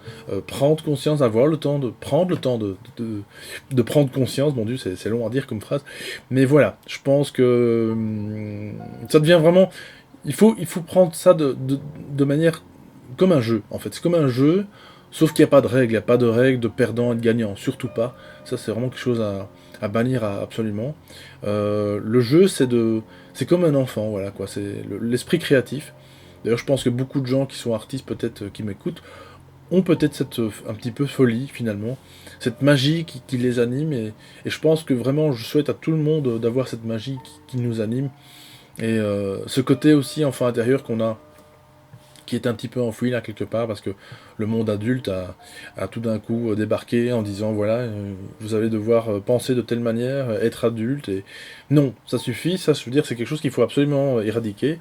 prendre conscience, avoir le temps de prendre le temps de prendre conscience. Mon Dieu, c'est long à dire comme phrase, mais voilà, je pense que ça devient vraiment, il faut prendre ça de manière comme un jeu, en fait. C'est comme un jeu, sauf qu'il n'y a pas de règles, il n'y a pas de règles de perdant et de gagnant, surtout pas. Ça, c'est vraiment quelque chose à bannir absolument. Le jeu, c'est comme un enfant, voilà quoi, c'est l'esprit créatif. D'ailleurs, je pense que beaucoup de gens qui sont artistes, peut-être, qui m'écoutent, ont peut-être cette un petit peu folie, finalement, cette magie qui les anime, et je pense que vraiment, je souhaite à tout le monde d'avoir cette magie qui nous anime, et ce côté aussi, enfant intérieur, qu'on a qui est un petit peu enfoui là quelque part, parce que le monde adulte a tout d'un coup débarqué en disant voilà, vous allez devoir penser de telle manière, être adulte, et non, ça suffit, ça je veux dire c'est quelque chose qu'il faut absolument éradiquer,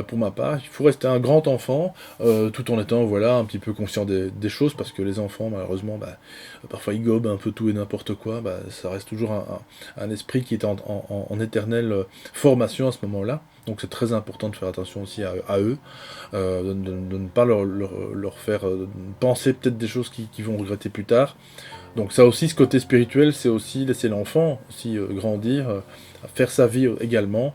pour ma part, il faut rester un grand enfant, tout en étant voilà, un petit peu conscient des choses, parce que les enfants malheureusement, parfois ils gobent un peu tout et n'importe quoi, ça reste toujours un esprit qui est en éternelle formation à ce moment-là, donc c'est très important de faire attention aussi à eux, de ne pas leur faire penser peut-être des choses qu'ils vont regretter plus tard. Donc ça aussi, ce côté spirituel, c'est aussi laisser l'enfant aussi grandir, faire sa vie également.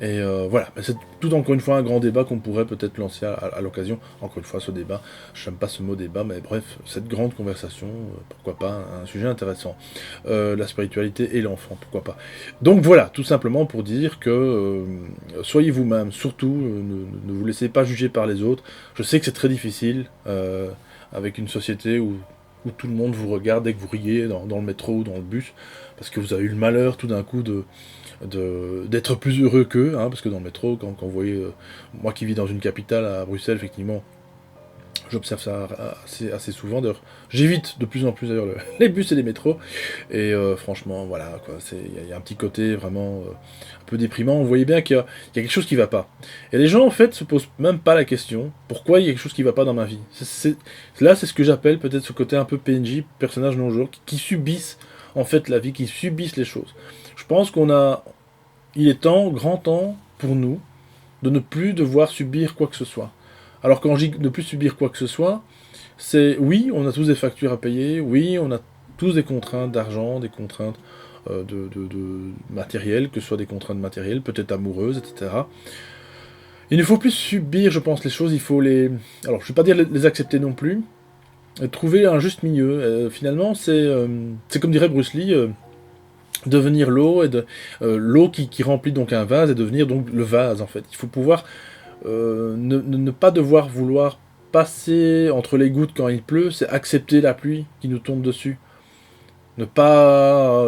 Et voilà, mais c'est tout encore une fois un grand débat qu'on pourrait peut-être lancer à l'occasion. Encore une fois, ce débat, j'aime pas ce mot débat, mais bref, cette grande conversation, pourquoi pas, un sujet intéressant. La spiritualité et l'enfant, pourquoi pas. Donc voilà, tout simplement pour dire que soyez vous-même, surtout, ne vous laissez pas juger par les autres. Je sais que c'est très difficile, avec une société où tout le monde vous regarde dès que vous riez dans le métro ou dans le bus, parce que vous avez eu le malheur tout d'un coup d'être plus heureux qu'eux, hein, parce que dans le métro, quand vous voyez, moi qui vis dans une capitale à Bruxelles, effectivement, j'observe ça assez souvent, d'ailleurs, j'évite de plus en plus d'ailleurs les bus et les métros, et franchement, voilà, quoi, il y a un petit côté vraiment un peu déprimant, on voyait bien qu'il y a quelque chose qui va pas. Et les gens, en fait, se posent même pas la question, pourquoi il y a quelque chose qui va pas dans ma vie. Là, c'est ce que j'appelle peut-être ce côté un peu PNJ, personnage non-joueur, qui subissent, en fait, la vie, qui subissent les choses. Je pense il est grand temps pour nous de ne plus devoir subir quoi que ce soit. Alors quand je dis ne plus subir quoi que ce soit, c'est oui, on a tous des factures à payer, oui, on a tous des contraintes d'argent, des contraintes de matériel, que ce soit des contraintes matérielles, peut-être amoureuses, etc. Il ne faut plus subir, je pense, les choses, il faut les... Alors, je ne vais pas dire les accepter non plus, trouver un juste milieu. Finalement, c'est comme dirait Bruce Lee, devenir l'eau, l'eau qui remplit donc un vase, et devenir donc le vase, en fait. Il faut pouvoir ne pas devoir vouloir passer entre les gouttes quand il pleut, c'est accepter la pluie qui nous tombe dessus. Ne pas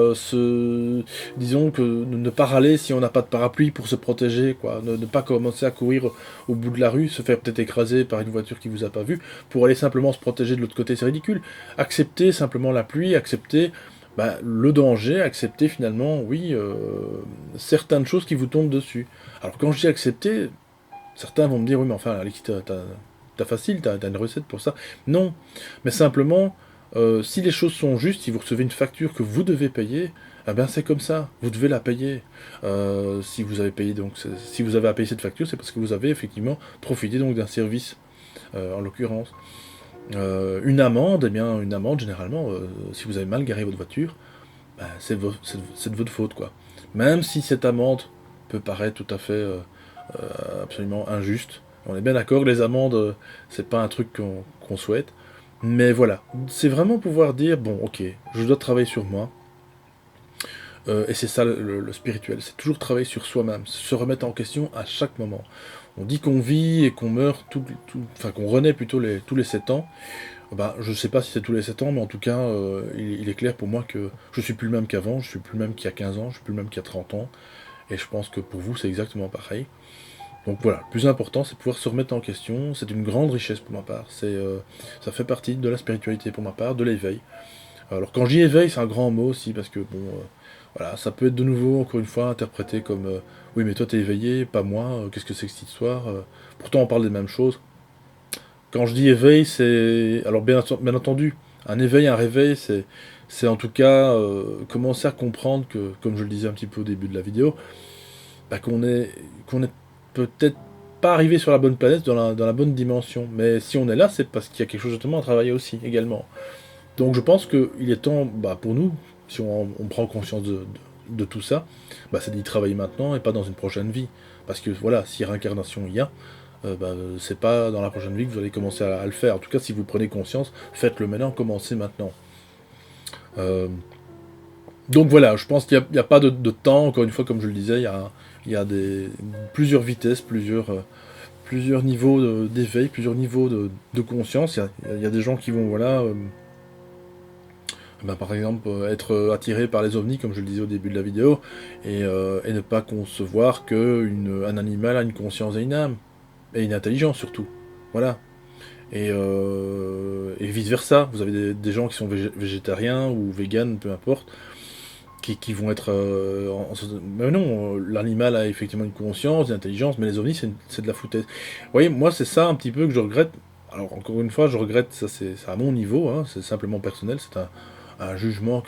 disons que ne pas râler si on n'a pas de parapluie pour se protéger, quoi. Ne pas commencer à courir au bout de la rue, se faire peut-être écraser par une voiture qui vous a pas vu, pour aller simplement se protéger de l'autre côté, c'est ridicule. Accepter simplement la pluie, accepter le danger, accepter finalement, oui, certaines choses qui vous tombent dessus. Alors quand je dis accepter, certains vont me dire, oui mais enfin Alexis, t'as facile, t'as une recette pour ça. Non, mais simplement, si les choses sont justes, si vous recevez une facture que vous devez payer, eh bien c'est comme ça, vous devez la payer. Si vous avez payé donc, si vous avez à payer cette facture, c'est parce que vous avez effectivement profité donc d'un service, en l'occurrence. Une amende, généralement, si vous avez mal garé votre voiture, c'est de votre faute, quoi. Même si cette amende peut paraître tout à fait absolument injuste. On est bien d'accord, les amendes, c'est pas un truc qu'on souhaite. Mais voilà, c'est vraiment pouvoir dire, bon, ok, je dois travailler sur moi. Et c'est ça le spirituel, c'est toujours travailler sur soi-même, se remettre en question à chaque moment. On dit qu'on vit et qu'on meurt, enfin qu'on renaît plutôt tous les 7 ans. Je sais pas si c'est tous les 7 ans, mais en tout cas, il est clair pour moi que je suis plus le même qu'avant, je suis plus le même qu'il y a 15 ans, je suis plus le même qu'il y a 30 ans. Et je pense que pour vous, c'est exactement pareil. Donc voilà, le plus important, c'est de pouvoir se remettre en question. C'est une grande richesse pour ma part. Ça fait partie de la spiritualité pour ma part, de l'éveil. Alors quand j'y éveille, c'est un grand mot aussi, parce que bon, voilà, ça peut être de nouveau, encore une fois, interprété comme oui, mais toi t'es éveillé, pas moi, qu'est-ce que c'est que cette histoire pourtant on parle des mêmes choses. Quand je dis éveil, c'est... Alors bien entendu, un éveil, un réveil, c'est en tout cas commencer à comprendre que, comme je le disais un petit peu au début de la vidéo, qu'on est peut-être pas arrivé sur la bonne planète, dans la bonne dimension. Mais si on est là, c'est parce qu'il y a quelque chose justement à travailler aussi, également. Donc je pense qu'il est temps, pour nous, si on prend conscience de tout ça, c'est d'y travailler maintenant et pas dans une prochaine vie. Parce que voilà, si réincarnation il y a, c'est pas dans la prochaine vie que vous allez commencer à le faire. En tout cas, si vous prenez conscience, faites-le maintenant, commencez maintenant. Donc voilà, je pense qu'il n'y a pas de temps, encore une fois, comme je le disais, il y a plusieurs vitesses, plusieurs niveaux d'éveil, plusieurs niveaux de conscience. Il y a des gens qui vont, voilà, par exemple, être attirés par les ovnis, comme je le disais au début de la vidéo, et ne pas concevoir qu'un animal a une conscience et une âme, et une intelligence surtout. Voilà. Et vice-versa. Vous avez des gens qui sont végétariens ou véganes, peu importe, qui vont être... mais non, l'animal a effectivement une conscience, une intelligence, mais les ovnis, c'est de la foutaise. Vous voyez, moi, c'est ça un petit peu que je regrette. Alors, encore une fois, je regrette, ça c'est à mon niveau, hein, c'est simplement personnel, c'est un jugement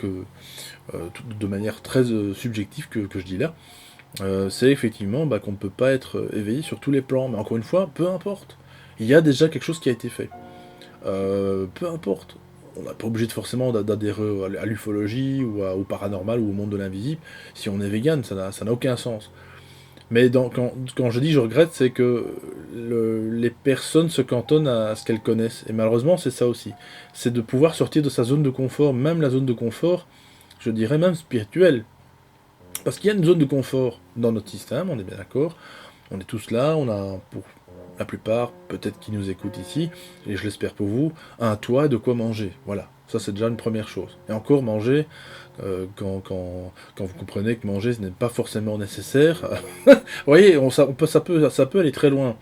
de manière très subjective que je dis là. C'est effectivement qu'on ne peut pas être éveillé sur tous les plans. Mais encore une fois, peu importe. Il y a déjà quelque chose qui a été fait. Peu importe. On n'est pas obligé de forcément d'adhérer à l'ufologie ou au paranormal ou au monde de l'invisible. Si on est vegan, ça n'a aucun sens. Mais quand je dis je regrette, c'est que les personnes se cantonnent à ce qu'elles connaissent. Et malheureusement, c'est ça aussi. C'est de pouvoir sortir de sa zone de confort, même la zone de confort, je dirais même spirituelle. Parce qu'il y a une zone de confort dans notre système, on est bien d'accord. On est tous là, on a, pour la plupart, peut-être qui nous écoutent ici, et je l'espère pour vous, un toit et de quoi manger. Voilà, ça c'est déjà une première chose. Et encore manger, quand vous comprenez que manger ce n'est pas forcément nécessaire, vous voyez, ça peut aller très loin.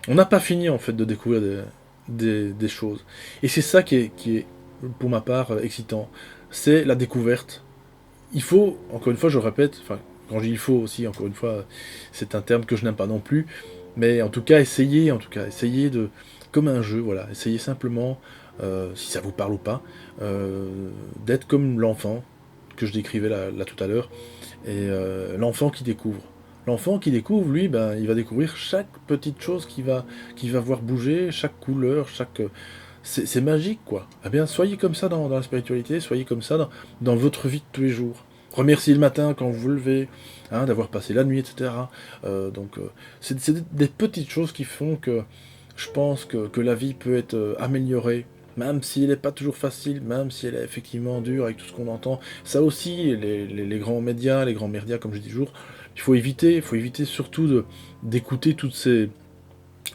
On n'a pas fini en fait de découvrir des choses. Et c'est ça qui est, pour ma part, excitant. C'est la découverte. Il faut, encore une fois, je le répète, enfin, quand je dis il faut aussi, encore une fois, c'est un terme que je n'aime pas non plus, mais en tout cas, essayez de, comme un jeu, voilà, essayez simplement, si ça vous parle ou pas, euh, d'être comme l'enfant que je décrivais là tout à l'heure, et l'enfant qui découvre. L'enfant qui découvre, lui, il va découvrir chaque petite chose qui va voir bouger, chaque couleur, c'est magique, quoi. Eh bien, soyez comme ça dans la spiritualité, soyez comme ça dans votre vie de tous les jours. Remerciez le matin quand vous vous levez, hein, d'avoir passé la nuit, etc. C'est des petites choses qui font que je pense que la vie peut être améliorée, même si elle n'est pas toujours facile, même si elle est effectivement dure avec tout ce qu'on entend. Ça aussi, les grands médias, comme je dis toujours, il faut éviter surtout d'écouter toutes ces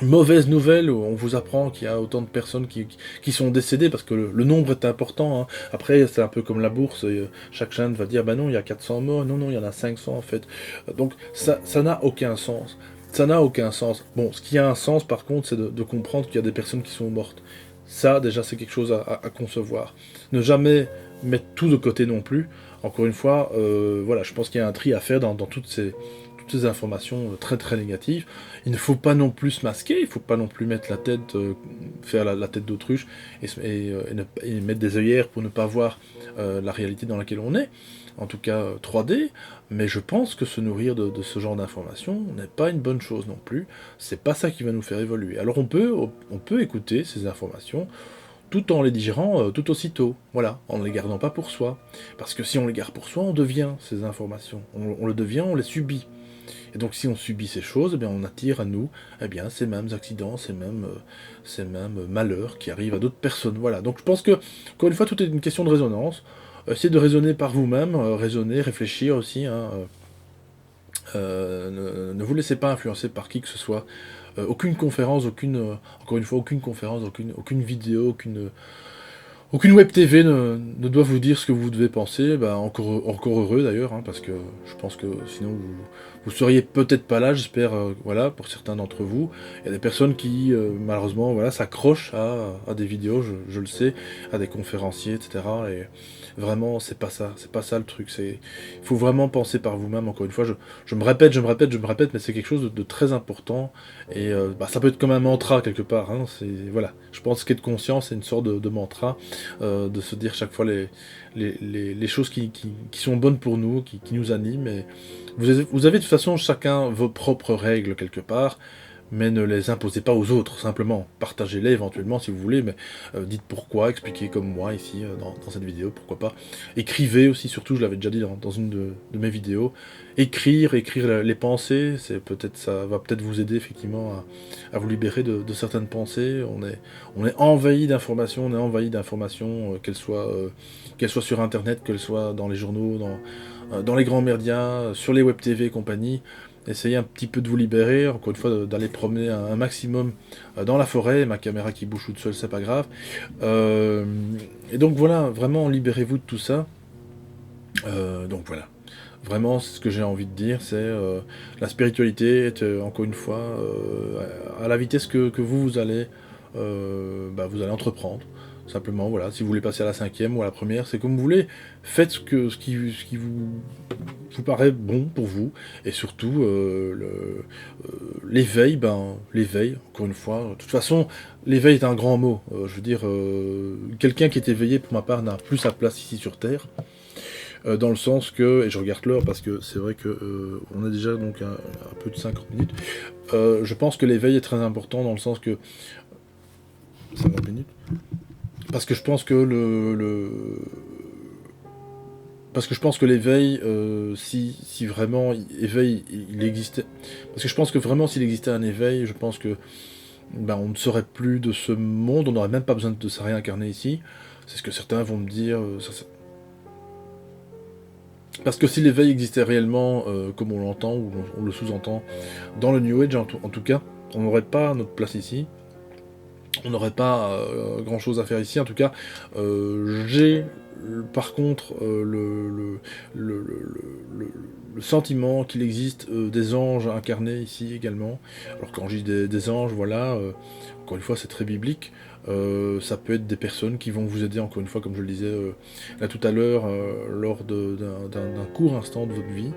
mauvaise nouvelle où on vous apprend qu'il y a autant de personnes qui sont décédées parce que le nombre est important, hein. Après, c'est un peu comme la bourse, chaque chaîne va dire bah non, il y a 400 morts, non, non, il y en a 500 en fait. Donc ça n'a aucun sens. Ça n'a aucun sens. Bon, ce qui a un sens par contre, c'est de comprendre qu'il y a des personnes qui sont mortes. Ça, déjà, c'est quelque chose à concevoir. Ne jamais mettre tout de côté non plus. Encore une fois, voilà, je pense qu'il y a un tri à faire dans toutes ces informations très très négatives. Il ne faut pas non plus se masquer, il ne faut pas non plus mettre la tête, faire la tête d'autruche et mettre des œillères pour ne pas voir la réalité dans laquelle on est, en tout cas 3D, mais je pense que se nourrir de ce genre d'informations n'est pas une bonne chose non plus, c'est pas ça qui va nous faire évoluer. Alors on peut écouter ces informations tout en les digérant tout aussitôt, voilà, en ne les gardant pas pour soi. Parce que si on les garde pour soi, on devient ces informations, on le devient, on les subit. Et donc si on subit ces choses, eh bien, on attire à nous ces mêmes accidents, ces mêmes malheurs qui arrivent à d'autres personnes. Voilà. Donc je pense que, encore une fois, tout est une question de résonance. Essayez de raisonner par vous-même, raisonner, réfléchir aussi. Hein, ne vous laissez pas influencer par qui que ce soit. Aucune conférence, encore une fois, aucune conférence, aucune vidéo, aucune web TV ne doit vous dire ce que vous devez penser, encore heureux d'ailleurs, hein, parce que je pense que sinon vous seriez peut-être pas là, j'espère, voilà, pour certains d'entre vous. Il y a des personnes qui, malheureusement, voilà, s'accrochent à des vidéos, je le sais, à des conférenciers, etc. Et vraiment, c'est pas ça le truc. Il faut vraiment penser par vous-même, encore une fois, je me répète, mais c'est quelque chose de très important, et ça peut être comme un mantra quelque part, hein, voilà. Je pense qu'être conscient, c'est une sorte de mantra, de se dire chaque fois les choses qui sont bonnes pour nous, qui nous animent. Et vous avez de toute façon chacun vos propres règles quelque part, mais ne les imposez pas aux autres, simplement. Partagez-les éventuellement si vous voulez, mais dites pourquoi, expliquez comme moi ici dans cette vidéo, pourquoi pas. Écrivez aussi, surtout, je l'avais déjà dit dans une de mes vidéos. Écrire les pensées, ça va peut-être vous aider effectivement à vous libérer de certaines pensées. On est envahi d'informations, qu'elles soient sur internet, qu'elles soient dans les journaux, dans les grands médias, sur les web TV et compagnie. Essayez un petit peu de vous libérer, encore une fois d'aller promener un maximum dans la forêt, ma caméra qui bouge toute seule, c'est pas grave. Et donc voilà, vraiment libérez-vous de tout ça. Donc voilà, vraiment ce que j'ai envie de dire, c'est la spiritualité est encore une fois à la vitesse que vous allez vous allez entreprendre. Simplement, voilà, si vous voulez passer à la 5e ou à la première, c'est comme vous voulez. Faites ce qui vous paraît bon pour vous. Et surtout, l'éveil, l'éveil, encore une fois. De toute façon, l'éveil est un grand mot. Je veux dire, quelqu'un qui est éveillé, pour ma part, n'a plus sa place ici sur Terre. Dans le sens que, et je regarde l'heure parce que c'est vrai que on a déjà donc un peu de 50 minutes. Je pense que l'éveil est très important dans le sens que 50 minutes. Parce que je pense que parce que je pense que l'éveil, si vraiment éveil il existait, parce que je pense que vraiment s'il existait un éveil, je pense que on ne serait plus de ce monde, on n'aurait même pas besoin de se réincarner ici. C'est ce que certains vont me dire. Parce que si l'éveil existait réellement, comme on l'entend ou on le sous-entend dans le New Age, en tout cas, on n'aurait pas notre place ici. On n'aurait pas grand chose à faire ici. En tout cas, j'ai par contre le sentiment qu'il existe des anges incarnés ici également. Alors quand je dis des anges, voilà, encore une fois c'est très biblique. Ça peut être des personnes qui vont vous aider, encore une fois, comme je le disais là tout à l'heure, lors d'un court instant de votre vie,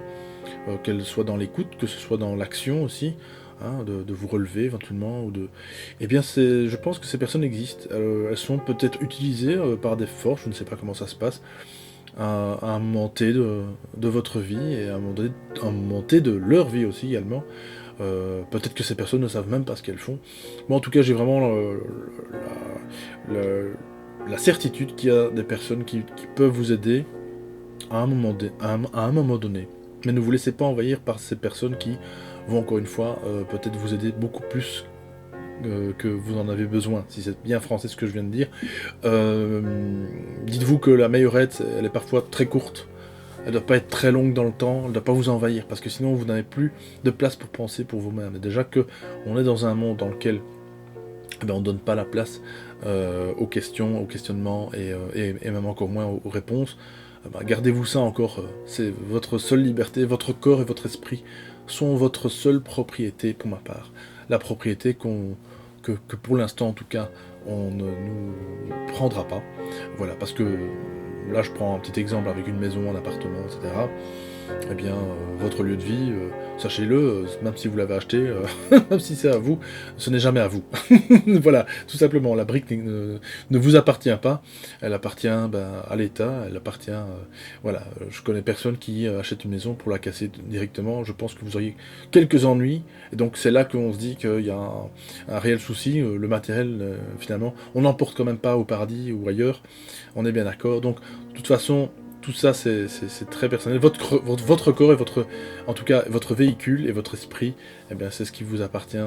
qu'elle soit dans l'écoute, que ce soit dans l'action aussi. Hein, de vous relever éventuellement, ou de... Eh bien, je pense que ces personnes existent. Elles sont peut-être utilisées par des forces, je ne sais pas comment ça se passe, à un moment T de votre vie, et à un moment T de leur vie aussi également. Peut-être que ces personnes ne savent même pas ce qu'elles font. Moi, en tout cas, j'ai vraiment la certitude qu'il y a des personnes qui peuvent vous aider à un moment donné. Mais ne vous laissez pas envahir par ces personnes qui vont encore une fois peut-être vous aider beaucoup plus que vous en avez besoin, si c'est bien français ce que je viens de dire. Dites-vous que la meilleurette, elle est parfois très courte, elle ne doit pas être très longue dans le temps, elle ne doit pas vous envahir, parce que sinon vous n'avez plus de place pour penser pour vous-même. Et déjà que on est dans un monde dans lequel on ne donne pas la place aux questions, aux questionnements, et même encore moins aux réponses, gardez-vous ça encore, c'est votre seule liberté, votre corps et votre esprit sont votre seule propriété pour ma part. La propriété que pour l'instant en tout cas on ne nous prendra pas. Voilà, parce que là je prends un petit exemple avec une maison, un appartement, etc. Eh bien, votre lieu de vie, sachez-le, même si vous l'avez acheté, même si c'est à vous, ce n'est jamais à vous. Voilà, tout simplement, la brique ne vous appartient pas, elle appartient à l'État, elle appartient... voilà, je connais personne qui achète une maison pour la casser directement, je pense que vous auriez quelques ennuis, et donc c'est là qu'on se dit qu'il y a un réel souci, le matériel, finalement, on n'emporte quand même pas au paradis ou ailleurs, on est bien d'accord, donc de toute façon... Tout ça, c'est très personnel. Votre corps et en tout cas, votre véhicule et votre esprit, eh bien, c'est ce qui vous appartient.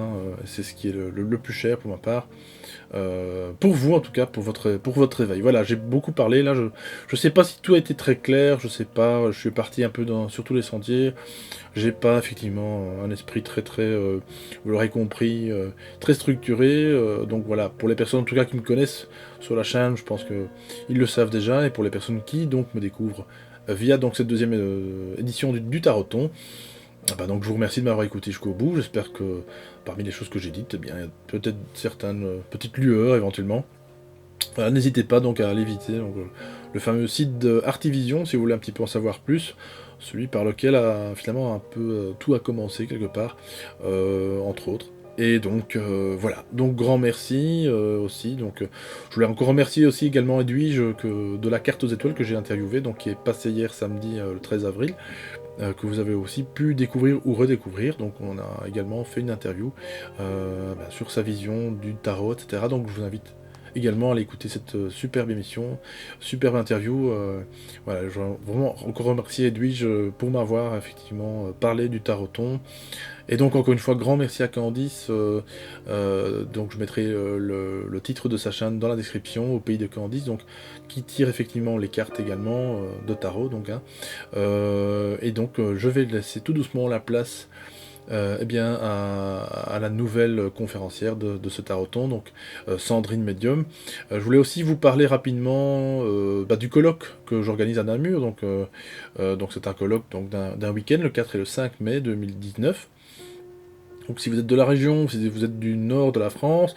C'est ce qui est le plus cher pour ma part. Pour vous, en tout cas, pour votre éveil. Voilà, j'ai beaucoup parlé. Là, je sais pas si tout a été très clair. Je sais pas. Je suis parti un peu sur tous les sentiers. J'ai pas effectivement un esprit très, vous l'aurez compris, très structuré. Donc voilà, pour les personnes en tout cas qui me connaissent sur la chaîne, je pense que ils le savent déjà. Et pour les personnes qui donc me découvrent via donc cette deuxième édition du Taroton, donc je vous remercie de m'avoir écouté jusqu'au bout. J'espère que parmi les choses que j'ai dites, eh bien, il y a peut-être certaines petites lueurs éventuellement. Voilà, n'hésitez pas donc à aller visiter donc, le fameux site de Artivision si vous voulez un petit peu en savoir plus, celui par lequel finalement un peu tout a commencé quelque part, entre autres. Et donc voilà, donc grand merci aussi. Donc je voulais encore remercier aussi également Edwige de la carte aux étoiles que j'ai interviewé, donc qui est passé hier samedi le 13 avril. Que vous avez aussi pu découvrir ou redécouvrir. Donc on a également fait une interview sur sa vision du tarot, etc. Donc je vous invite également à aller écouter cette superbe émission, superbe interview. Voilà, je veux vraiment encore remercier Edwige pour m'avoir effectivement parlé du taroton. Et donc encore une fois, grand merci à Candice. Donc je mettrai le titre de sa chaîne dans la description, au pays de Candice, donc qui tire effectivement les cartes également de tarot. Donc, hein. Et donc je vais laisser tout doucement la place à la nouvelle conférencière de ce taroton, donc Sandrine Medium. Je voulais aussi vous parler rapidement du colloque que j'organise à Namur. Donc c'est un colloque donc, d'un week-end, le 4 et le 5 mai 2019. Donc si vous êtes de la région, si vous êtes du nord de la France,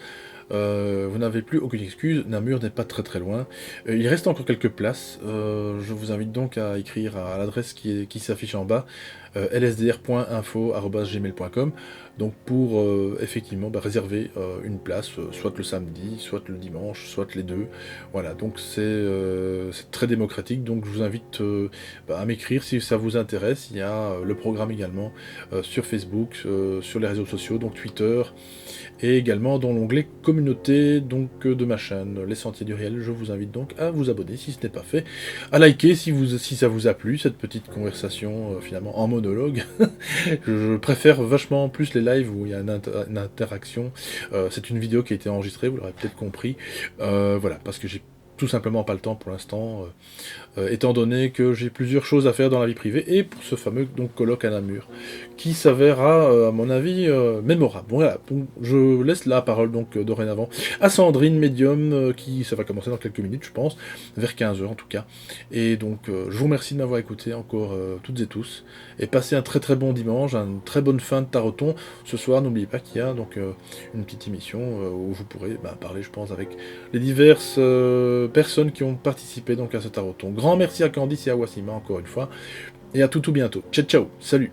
vous n'avez plus aucune excuse, Namur n'est pas très très loin. Il reste encore quelques places, je vous invite donc à écrire à l'adresse qui s'affiche en bas, lsdr.info@gmail.com, donc pour effectivement réserver une place, soit le samedi, soit le dimanche, soit les deux. Voilà, donc c'est très démocratique, donc je vous invite à m'écrire si ça vous intéresse. Il y a le programme également sur Facebook, sur les réseaux sociaux, donc Twitter, et également dans l'onglet communauté donc de ma chaîne Les Sentiers du Réel. Je vous invite donc à vous abonner si ce n'est pas fait, à liker si ça vous a plu, cette petite conversation finalement en monologue. Je préfère vachement plus les lives où il y a une interaction. C'est une vidéo qui a été enregistrée, vous l'aurez peut-être compris. Voilà, parce que j'ai tout simplement pas le temps pour l'instant, étant donné que j'ai plusieurs choses à faire dans la vie privée, et pour ce fameux donc colloque à Namur, qui s'avérera, à mon avis, mémorable. Bon, voilà, donc je laisse la parole donc dorénavant à Sandrine, médium, ça va commencer dans quelques minutes, je pense, vers 15 heures en tout cas. Et donc, je vous remercie de m'avoir écouté encore toutes et tous, et passez un très très bon dimanche, une très bonne fin de Taroton. Ce soir, n'oubliez pas qu'il y a donc une petite émission où vous pourrez parler, je pense, avec les diverses personnes qui ont participé donc à ce Taroton. Grand merci à Candice et à Wassima encore une fois, et à tout bientôt. Ciao ciao, salut.